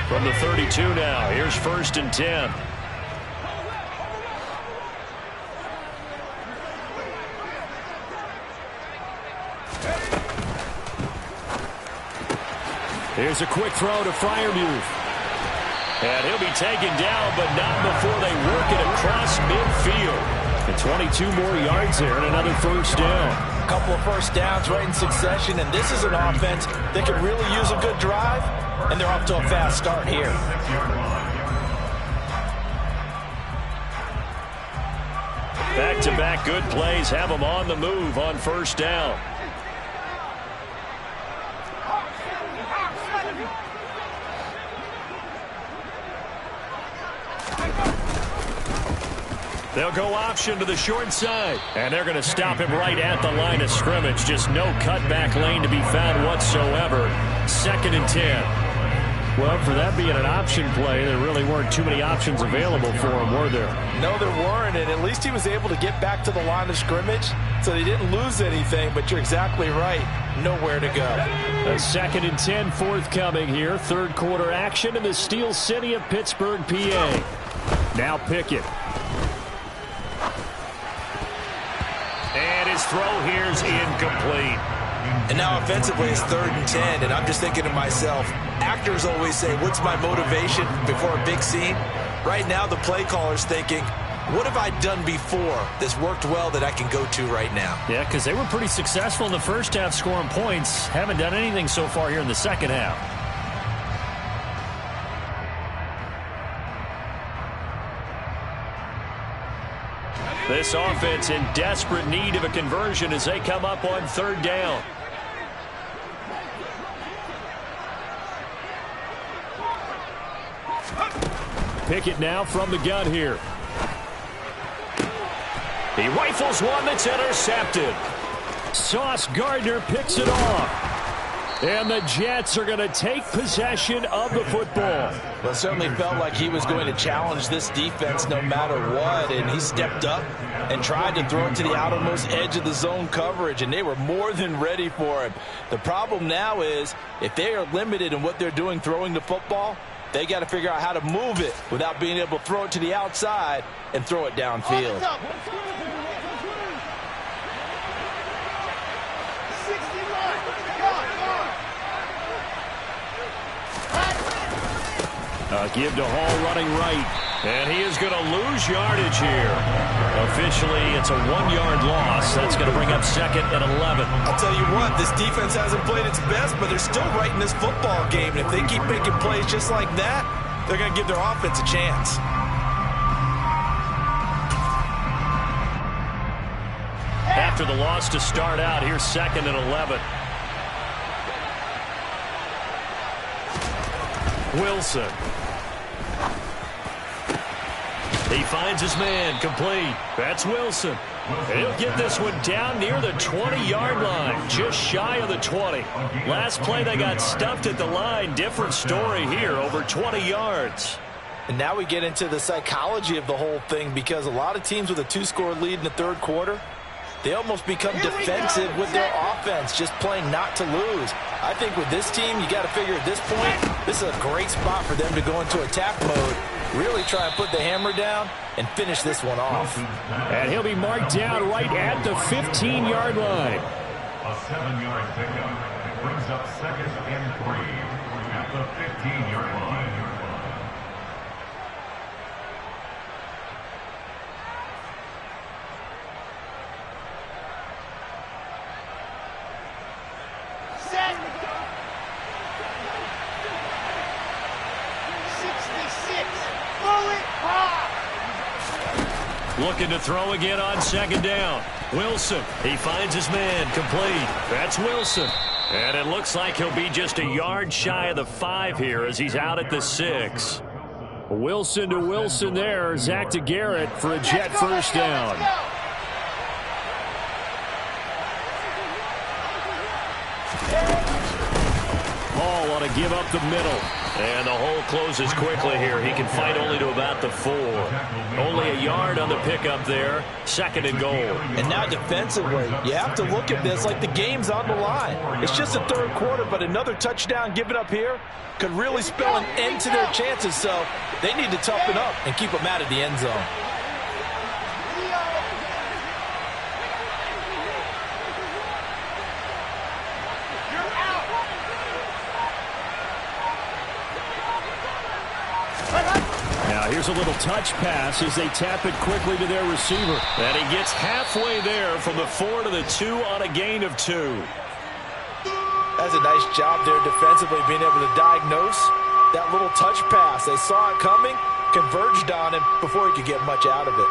From the 32 now, here's 1st and 10. Here's a quick throw to Freiermuth. And he'll be taken down, but not before they work it across midfield. And 22 more yards there and another 1st down. A couple of 1st downs right in succession, and this is an offense that could really use a good drive, and they're off to a fast start here. Back-to-back good plays have them on the move on 1st down. They'll go option to the short side. And they're going to stop him right at the line of scrimmage. Just no cutback lane to be found whatsoever. 2nd and 10. Well, for that being an option play, there really weren't too many options available for him, were there? No, there weren't, and at least he was able to get back to the line of scrimmage, so they didn't lose anything, but you're exactly right. Nowhere to go. A 2nd and 10 forthcoming here. 3rd quarter action in the Steel City of Pittsburgh, PA. Now Pickett. And his throw here's incomplete. And now offensively it's 3rd and 10, and I'm just thinking to myself, actors always say, what's my motivation before a big scene? Right now the play caller's thinking, what have I done before that's worked well that I can go to right now? Yeah, because they were pretty successful in the 1st half scoring points. Haven't done anything so far here in the 2nd half. This offense in desperate need of a conversion as they come up on 3rd down. Pickett now from the gun here. He rifles one that's intercepted. Sauce Gardner picks it off. And the Jets are going to take possession of the football. Well, it certainly felt like he was going to challenge this defense no matter what, and he stepped up and tried to throw it to the outermost edge of the zone coverage, and they were more than ready for him. The problem now is if they are limited in what they're doing throwing the football, they got to figure out how to move it without being able to throw it to the outside and throw it downfield. Give to Hall running right. And he is going to lose yardage here. Officially, it's a 1-yard loss. That's going to bring up 2nd and 11. I'll tell you what, this defense hasn't played its best, but they're still right in this football game. And if they keep making plays just like that, they're going to give their offense a chance. After the loss to start out, here's 2nd and 11. Wilson. He finds his man, complete. That's Wilson. He'll get this one down near the 20-yard line, just shy of the 20. Last play they got stuffed at the line. Different story here, over 20 yards. And now we get into the psychology of the whole thing, because a lot of teams with a 2-score lead in the third quarter, they almost become defensive with their offense, just playing not to lose. I think with this team, you got to figure at this point, this is a great spot for them to go into attack mode, really try and put the hammer down and finish this one off. And he'll be marked down right at the 15-yard line. A 7-yard pickup brings up 2nd and 3 at the 15-yard line. Set. 66. Bullet pop. Looking to throw again on 2nd down. Wilson, he finds his man, complete. That's Wilson. And it looks like he'll be just a yard shy of the 5 here as he's out at the 6. Wilson to Wilson there. Zach to Garrett for a Jet first down. Hall ought to give up the middle. And the hole closes quickly here. He can fight only to about the 4. Only a yard on the pickup there. 2nd and goal. And now defensively, you have to look at this like the game's on the line. It's just the third quarter, but another touchdown given up here could really spell an end to their chances. So they need to toughen up and keep them out of the end zone. Here's a little touch pass as they tap it quickly to their receiver. And he gets halfway there from the 4 to the 2 on a gain of 2. That's a nice job there defensively, being able to diagnose that little touch pass. They saw it coming, converged on him before he could get much out of it.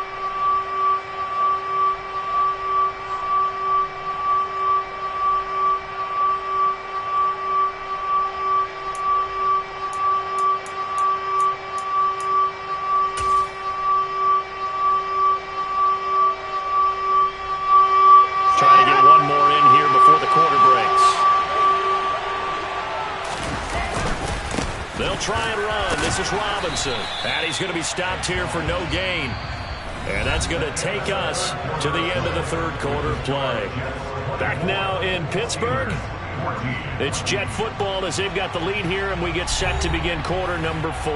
Try and run. This is Robinson. And he's going to be stopped here for no gain. And that's going to take us to the end of the third quarter play. Back now in Pittsburgh. It's Jet football as they've got the lead here, and we get set to begin quarter number 4.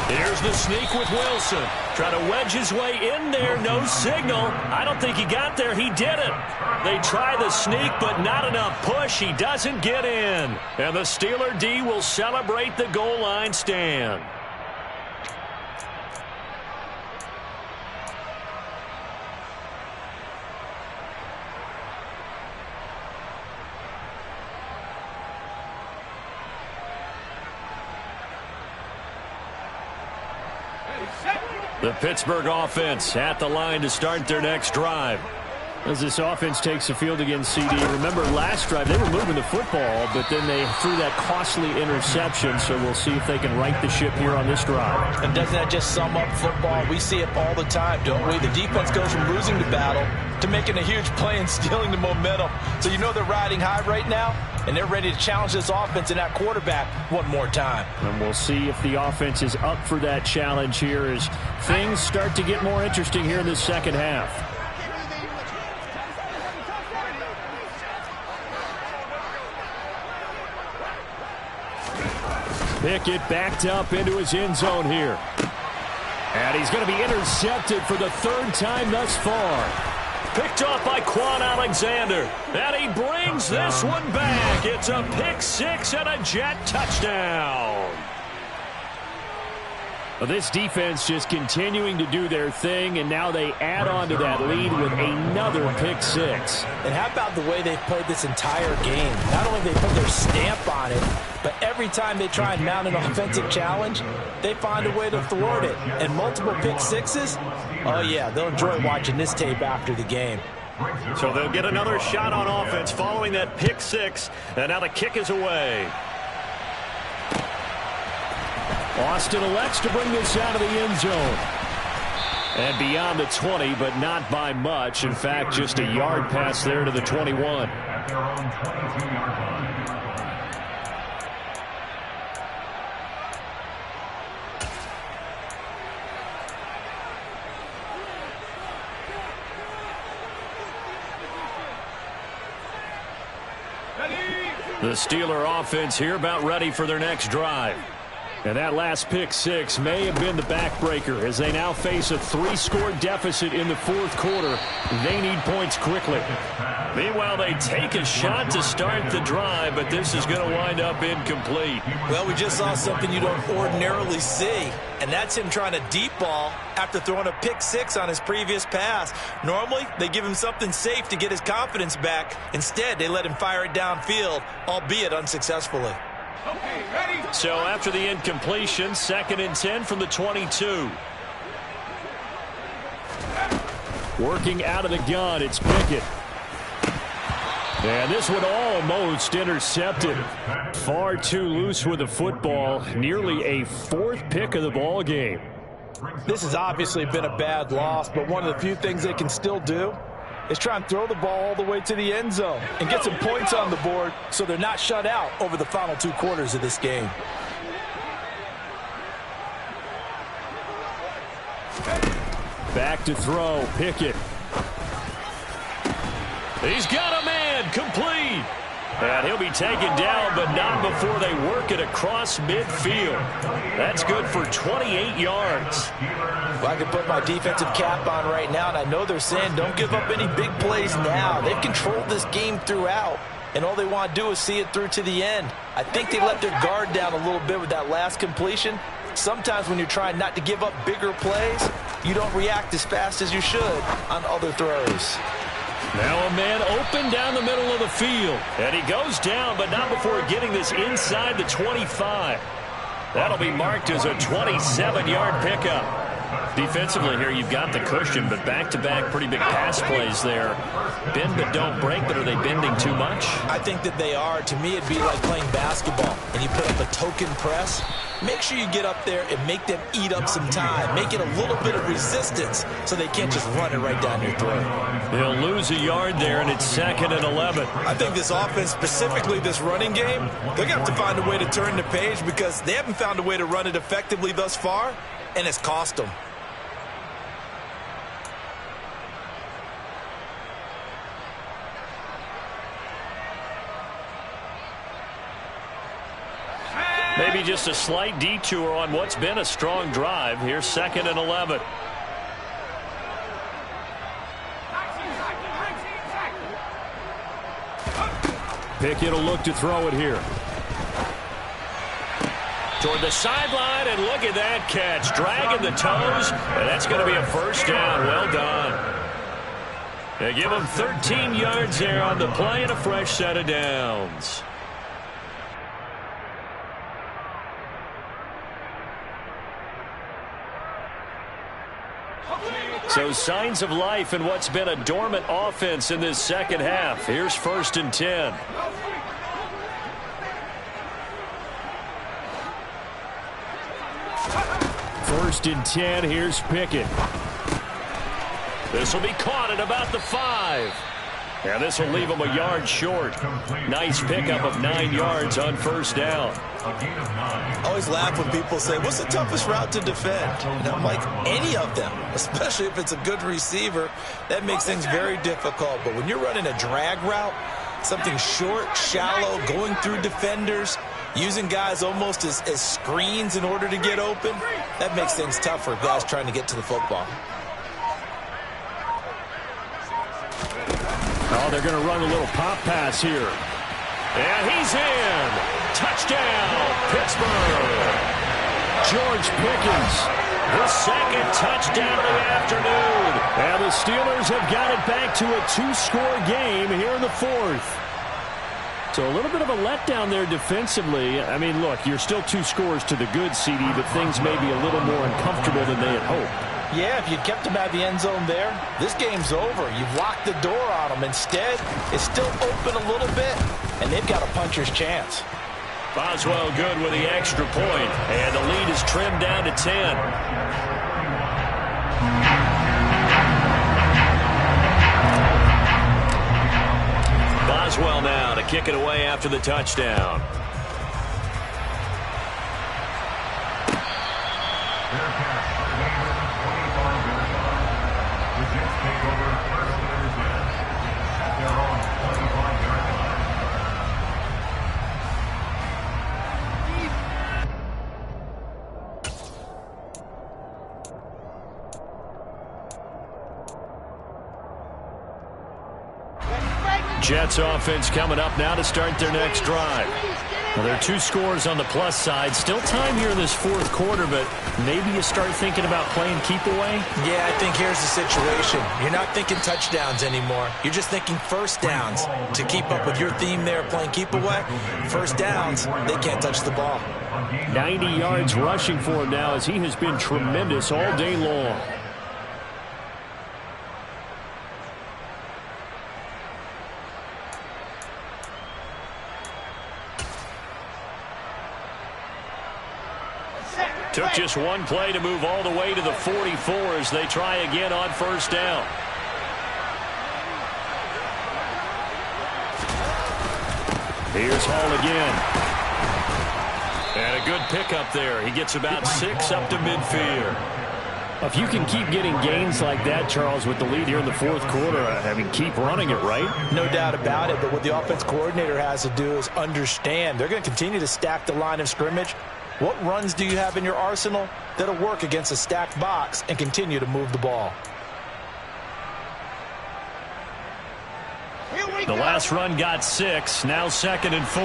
Here's the sneak with Wilson. Trying to wedge his way in there. No signal. I don't think he got there. He didn't. They try the sneak, but not enough push. He doesn't get in. And the Steeler D will celebrate the goal line stand. The Pittsburgh offense at the line to start their next drive. As this offense takes the field against CD, remember last drive they were moving the football, but then they threw that costly interception, so we'll see if they can right the ship here on this drive. And doesn't that just sum up football? We see it all the time, don't we? The defense goes from losing the battle to making a huge play and stealing the momentum. So you know they're riding high right now, and they're ready to challenge this offense and that quarterback one more time. And we'll see if the offense is up for that challenge here as things start to get more interesting here in the second half. Pickett backed up into his end zone here. And he's going to be intercepted for the third time thus far. Picked off by Quan Alexander. And he brings this one back. It's a pick six and a Jet touchdown. Well, this defense just continuing to do their thing, and now they add on to that lead with another pick six. And how about the way they've played this entire game? Not only have they put their stamp on it, But every time they try and mount an offensive challenge, they find a way to thwart it. And multiple pick sixes, oh yeah, they'll enjoy watching this tape after the game. So they'll get another shot on offense following that pick six. And now the kick is away. Austin elects to bring this out of the end zone. And beyond the 20, but not by much. In fact, just a yard pass there to the 21. At their own 22-yard line. The Steeler offense here about ready for their next drive. And that last pick six may have been the backbreaker as they now face a 3-score deficit in the fourth quarter. They need points quickly. Meanwhile, they take a shot to start the drive, but this is going to wind up incomplete. Well, we just saw something you don't ordinarily see, and that's him trying to deep ball after throwing a pick six on his previous pass. Normally, they give him something safe to get his confidence back. Instead, they let him fire it downfield, albeit unsuccessfully. So after the incompletion, 2nd and 10 from the 22. Working out of the gun, it's Pickett. And this one almost intercepted. Far too loose with the football. Nearly a 4th pick of the ball game. This has obviously been a bad loss, but one of the few things they can still do is try and throw the ball all the way to the end zone and get some points on the board so they're not shut out over the final 2 quarters of this game. Back to throw, Pickett. He's got a man, complete. And he'll be taken down, but not before they work it across midfield. That's good for 28 yards. Well, I can put my defensive cap on right now, and I know they're saying don't give up any big plays now. They've controlled this game throughout, and all they want to do is see it through to the end. I think they let their guard down a little bit with that last completion. Sometimes when you're trying not to give up bigger plays, you don't react as fast as you should on other throws. Now a man open down the middle of the field. And he goes down, but not before getting this inside the 25. That'll be marked as a 27-yard pickup. Defensively here, you've got the cushion, but back-to-back pretty big pass plays there. Bend but don't break, but are they bending too much? I think that they are. To me, it'd be like playing basketball, and you put up a token press. Make sure you get up there and make them eat up some time. Make it a little bit of resistance so they can't just run it right down your throat. They'll lose a yard there, and it's 2nd and 11. I think this offense, specifically this running game, they're going to have to find a way to turn the page because they haven't found a way to run it effectively thus far, and it's cost them. Maybe just a slight detour on what's been a strong drive. Here's 2nd and 11. Pickett will look to throw it here. Toward the sideline, and look at that catch. Dragging the toes, and that's going to be a first down. Well done. They give him 13 yards there on the play and a fresh set of downs. So signs of life in what's been a dormant offense in this second half. Here's 1st and 10. First and 10, here's Pickett. This will be caught at about the 5. And this will leave him a yard short. Nice pickup of 9 yards on first down. I always laugh when people say, what's the toughest route to defend? And I'm like, any of them, especially if it's a good receiver. That makes things very difficult. But when you're running a drag route, something short, shallow, going through defenders, using guys almost as screens in order to get open, that makes things tough for guys trying to get to the football. Oh, they're going to run a little pop pass here. And he's in. Touchdown, Pittsburgh. George Pickens. The 2nd touchdown of the afternoon. And the Steelers have got it back to a 2-score game here in the 4th. So a little bit of a letdown there defensively. I mean, look, you're still 2 scores to the good, CD, but things may be a little more uncomfortable than they had hoped. Yeah, if you'd kept them at the end zone there, this game's over. You've locked the door on them. Instead, it's still open a little bit, and they've got a puncher's chance. Boswell good with the extra point, and the lead is trimmed down to 10. Boswell now to kick it away after the touchdown. Jets offense coming up now to start their next drive. Well, there are 2 scores on the plus side. Still time here in this 4th quarter, but maybe you start thinking about playing keep away? Yeah, I think here's the situation. You're not thinking touchdowns anymore. You're just thinking first downs. To keep up with your theme there, playing keep away, first downs, they can't touch the ball. 90 yards rushing for him now as he has been tremendous all day long. Took just one play to move all the way to the 44 as they try again on first down. Here's Hall again. And a good pickup there. He gets about 6 up to midfield. If you can keep getting gains like that, Charles, with the lead here in the 4th quarter, I mean, keep running it, right? No doubt about it, but what the offense coordinator has to do is understand. They're going to continue to stack the line of scrimmage. What runs do you have in your arsenal that'll work against a stacked box and continue to move the ball? The last run got 6, now 2nd and 4.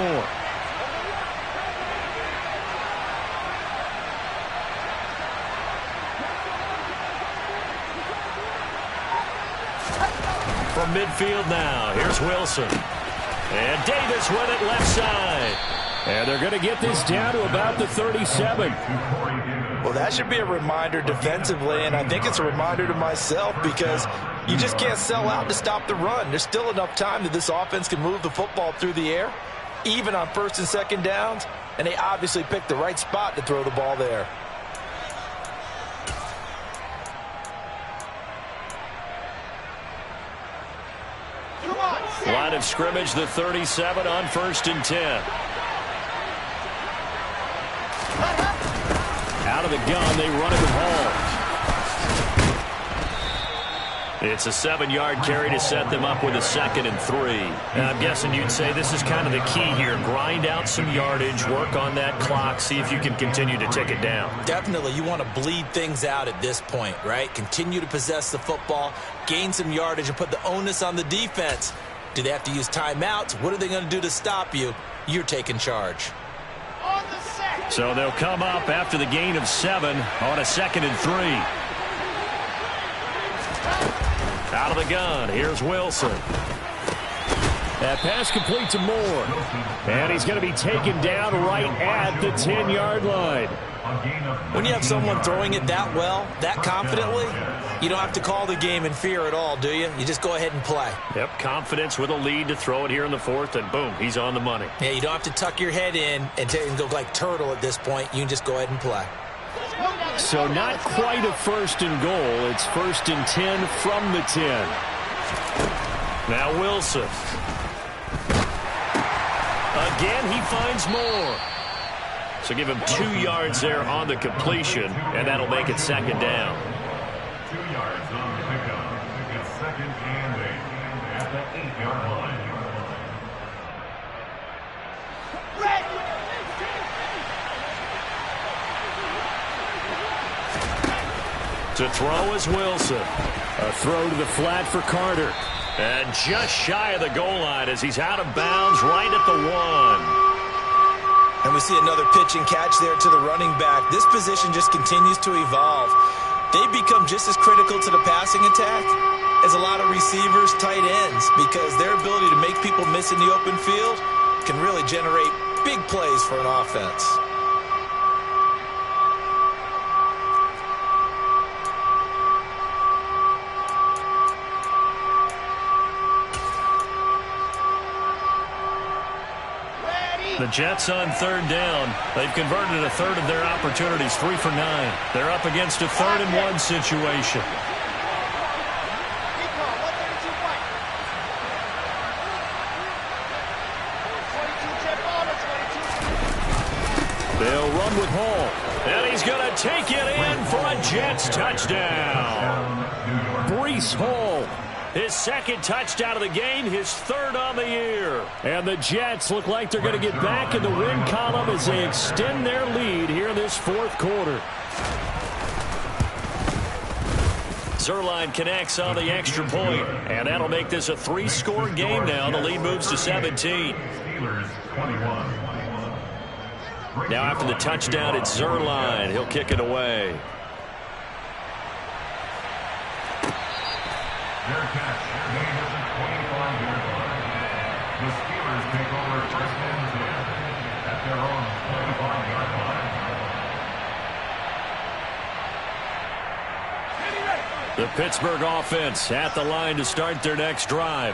From midfield now, here's Wilson. And Davis with it left side. And they're going to get this down to about the 37. Well, that should be a reminder defensively, and I think it's a reminder to myself because you just can't sell out to stop the run. There's still enough time that this offense can move the football through the air, even on 1st and 2nd downs, and they obviously picked the right spot to throw the ball there. Line of scrimmage, the 37 on 1st and 10. Out of the gun, they run it with Hall. It's a 7-yard carry to set them up with a 2nd and 3. And I'm guessing you'd say this is kind of the key here. Grind out some yardage, work on that clock, see if you can continue to tick it down. Definitely, you want to bleed things out at this point, right? Continue to possess the football, gain some yardage, and put the onus on the defense. Do they have to use timeouts? What are they going to do to stop you? You're taking charge. So they'll come up after the gain of 7 on a 2nd and 3. Out of the gun, here's Wilson. That pass complete to Moore. And he's going to be taken down right at the 10-yard line. When you have someone throwing it that well, that confidently, you don't have to call the game in fear at all, do you? You just go ahead and play. Yep, confidence with a lead to throw it here in the 4th, and boom, he's on the money. Yeah, you don't have to tuck your head in and go like turtle at this point. You can just go ahead and play. So not quite a 1st and goal. It's 1st and 10 from the 10. Now Wilson. Again, he finds more. So give him 2 yards there on the completion, and that'll make it 2nd down. 2 yards on the pickup. It's 2nd and 8 at the 8-yard line. To throw is Wilson. A throw to the flat for Carter. And just shy of the goal line as he's out of bounds right at the 1. And we see another pitch and catch there to the running back. This position just continues to evolve. They become just as critical to the passing attack as a lot of receivers, tight ends, because their ability to make people miss in the open field can really generate big plays for an offense. The Jets on third down. They've converted a third of their opportunities, 3 for 9. They're up against a 3rd and 1 situation. They'll run with Hall. And he's going to take it in for a Jets touchdown. Breece Hall. His 2nd touchdown of the game, his 3rd on the year. And the Jets look like they're going to get back in the win column as they extend their lead here in this 4th quarter. Zuerlein connects on the extra point, and that'll make this a 3-score game now. The lead moves to 17. Now after the touchdown, it's Zuerlein. He'll kick it away. Their catch made at the 25-yard line. The Steelers take over 1st and 10 at their own 25-yard line. The Pittsburgh offense at the line to start their next drive.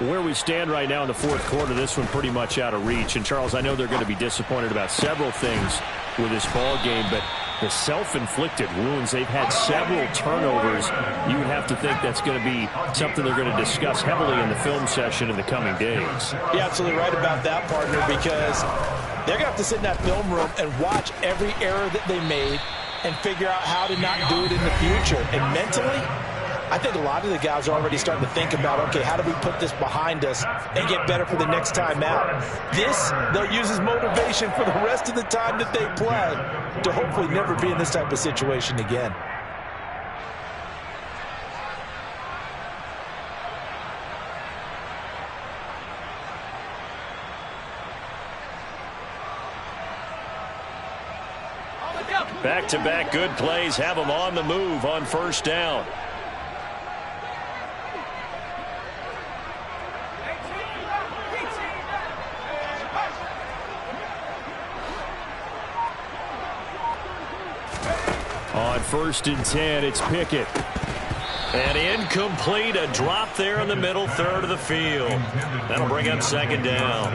Where we stand right now in the 4th quarter, this one pretty much out of reach. And, Charles, I know they're going to be disappointed about several things with this ball game, but the self-inflicted wounds, they've had several turnovers. You would have to think that's going to be something they're going to discuss heavily in the film session in the coming days. You're absolutely right about that, partner, because they're going to have to sit in that film room and watch every error that they made and figure out how to not do it in the future. And mentally, I think a lot of the guys are already starting to think about, okay, how do we put this behind us and get better for the next time out? This, they'll use as motivation for the rest of the time that they play to hopefully never be in this type of situation again. Back-to-back good plays have them on the move on 1st down. On 1st and 10, it's Pickett. And incomplete, a drop there in the middle 3rd of the field. That'll bring up 2nd down.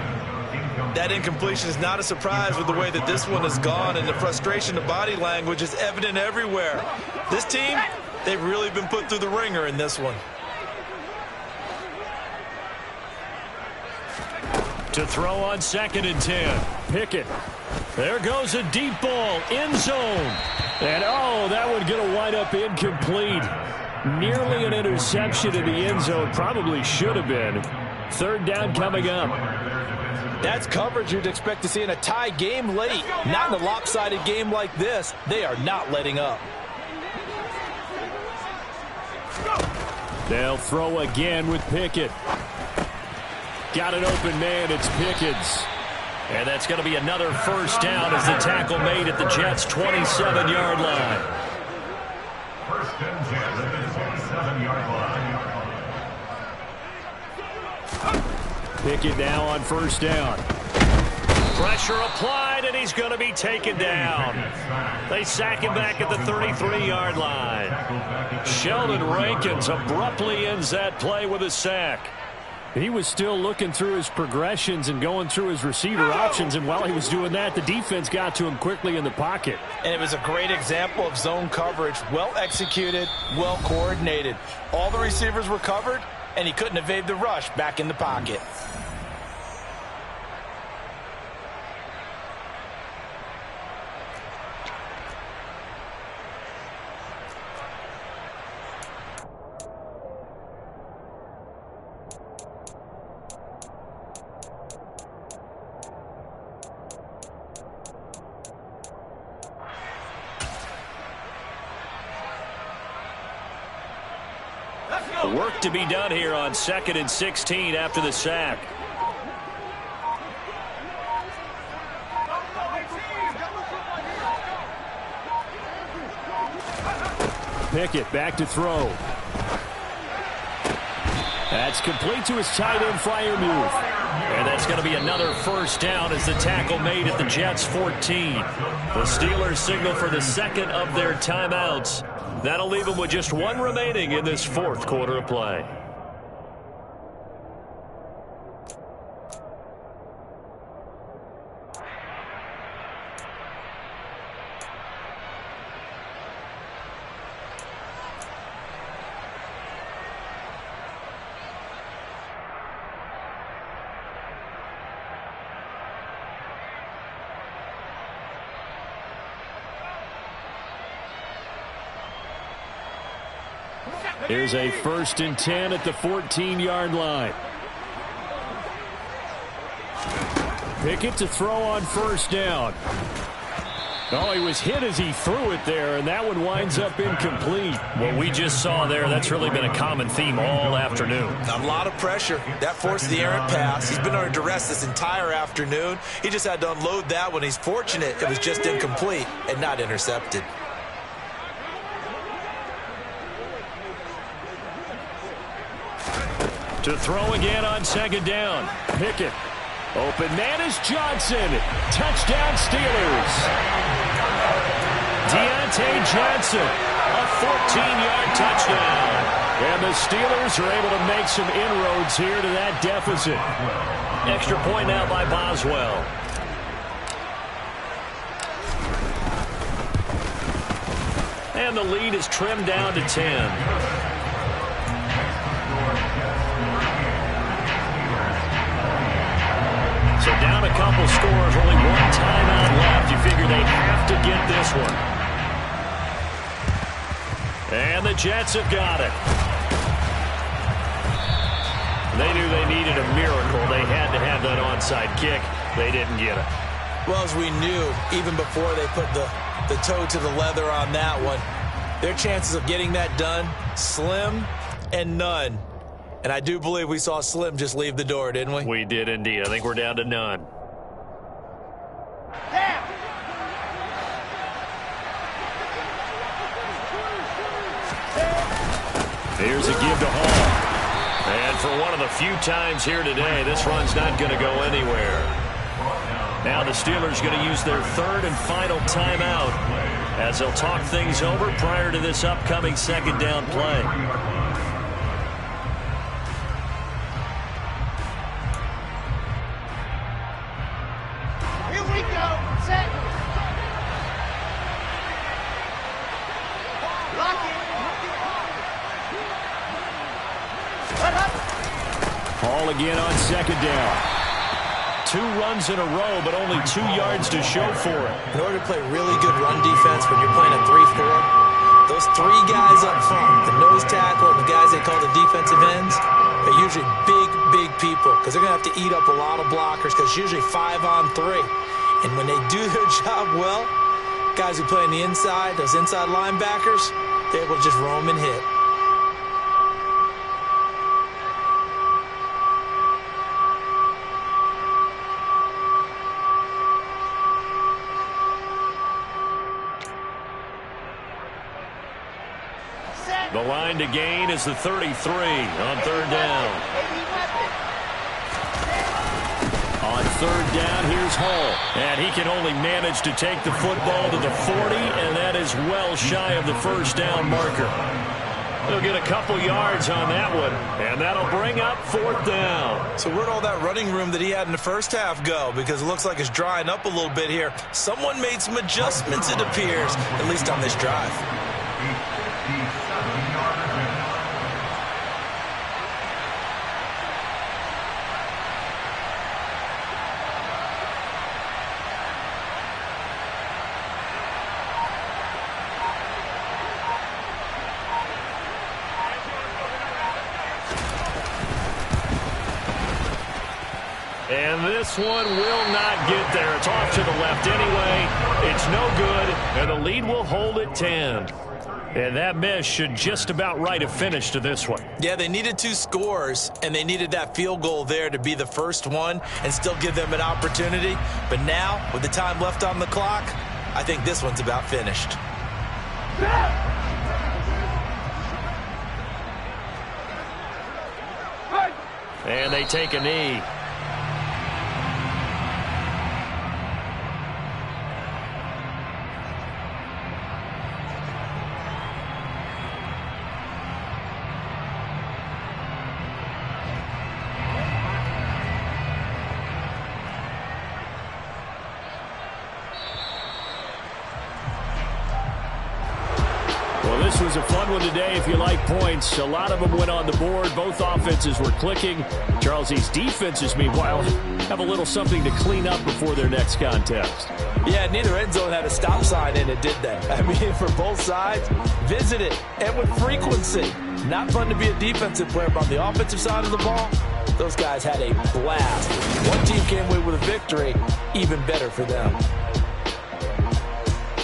That incompletion is not a surprise with the way that this one has gone, and the frustration of body language is evident everywhere. This team, they've really been put through the ringer in this one. To throw on 2nd and 10. Pickett. There goes a deep ball, end zone. And, oh, that one going to wind up incomplete. Nearly an interception in the end zone. Probably should have been. 3rd down coming up. That's coverage you'd expect to see in a tie game late. Not in a lopsided game like this. They are not letting up. They'll throw again with Pickett. Got an open man. It's Pickens. And that's going to be another 1st down as the tackle made at the Jets' 27-yard line. 1st and 10 at the 27-yard line. Pickett now on 1st down. Pressure applied, and he's going to be taken down. They sack him back at the 33-yard line. Sheldon Rankins abruptly ends that play with a sack. He was still looking through his progressions and going through his receiver options, and while he was doing that, the defense got to him quickly in the pocket. And it was a great example of zone coverage. Well executed, well coordinated. All the receivers were covered, and he couldn't evade the rush back in the pocket. Work to be done here on 2nd and 16 after the sack. Pickett back to throw. That's complete to his tight end, Freiermuth. And that's going to be another first down as the tackle made at the Jets' 14. The Steelers signal for the second of their timeouts. That'll leave them with just one remaining in this fourth quarter of play. Here's a 1st and 10 at the 14-yard line. Pickett to throw on first down. Oh, he was hit as he threw it there, and that one winds up incomplete. What we just saw there, that's really been a common theme all afternoon. A lot of pressure. That forced the errant pass. He's been under duress this entire afternoon. He just had to unload that one. He's fortunate it was just incomplete and not intercepted. To throw again on second down. Pickett. Open man is Johnson. Touchdown Steelers. Deontay Johnson. A 14-yard touchdown. And the Steelers are able to make some inroads here to that deficit. Extra point now by Boswell. And the lead is trimmed down to 10. So down a couple scores, only one timeout left. You figure they have to get this one. And the Jets have got it. They knew they needed a miracle. They had to have that onside kick. They didn't get it. Well, as we knew, even before they put the toe to the leather on that one, their chances of getting that done, slim and none. And I do believe we saw Slim just leave the door, didn't we? We did indeed. I think we're down to none. Here's a give to Hall. And for one of the few times here today, this run's not going to go anywhere. Now the Steelers going to use their third and final timeout as they'll talk things over prior to this upcoming second down play. Hall again on second down. 2 runs in a row, but only 2 yards to show for it. In order to play really good run defense when you're playing a 3-4, those 3 guys up front, the nose tackle and the guys they call the defensive ends, they're usually big people because they're going to have to eat up a lot of blockers because it's usually 5-on-3. And when they do their job well, guys who play on the inside, those inside linebackers, they're able to just roam and hit. The line to gain is the 33 on third down. On third down, here's Hall. And he can only manage to take the football to the 40, and that is well shy of the first down marker. He'll get a couple yards on that one, and that'll bring up fourth down. So where'd all that running room that he had in the first half go? Because it looks like it's drying up a little bit here. Someone made some adjustments, it appears, at least on this drive. And this one will not get there. It's off to the left anyway. It's no good, and the lead will hold at 10. And that miss should just about write a finish to this one. Yeah, they needed 2 scores, and they needed that field goal there to be the first one and still give them an opportunity. But now, with the time left on the clock, I think this one's about finished. And they take a knee. Well, this was a fun one today if you like points. A lot of them went on the board. Both offenses were clicking. Charlesie's defenses, meanwhile, have a little something to clean up before their next contest. Yeah, neither end zone had a stop sign in it, did they? I mean, for both sides, visit it, and with frequency. Not fun to be a defensive player, but on the offensive side of the ball, those guys had a blast. One team came away with a victory, even better for them.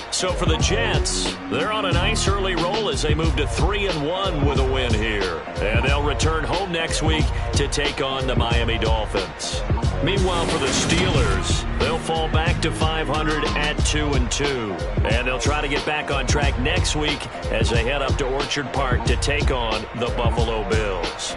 So for the Jets, they're on a nice early roll as they move to 3-1 with a win here. And they'll return home next week to take on the Miami Dolphins. Meanwhile, for the Steelers, they'll fall back to 500 at 2-2. And they'll try to get back on track next week as they head up to Orchard Park to take on the Buffalo Bills.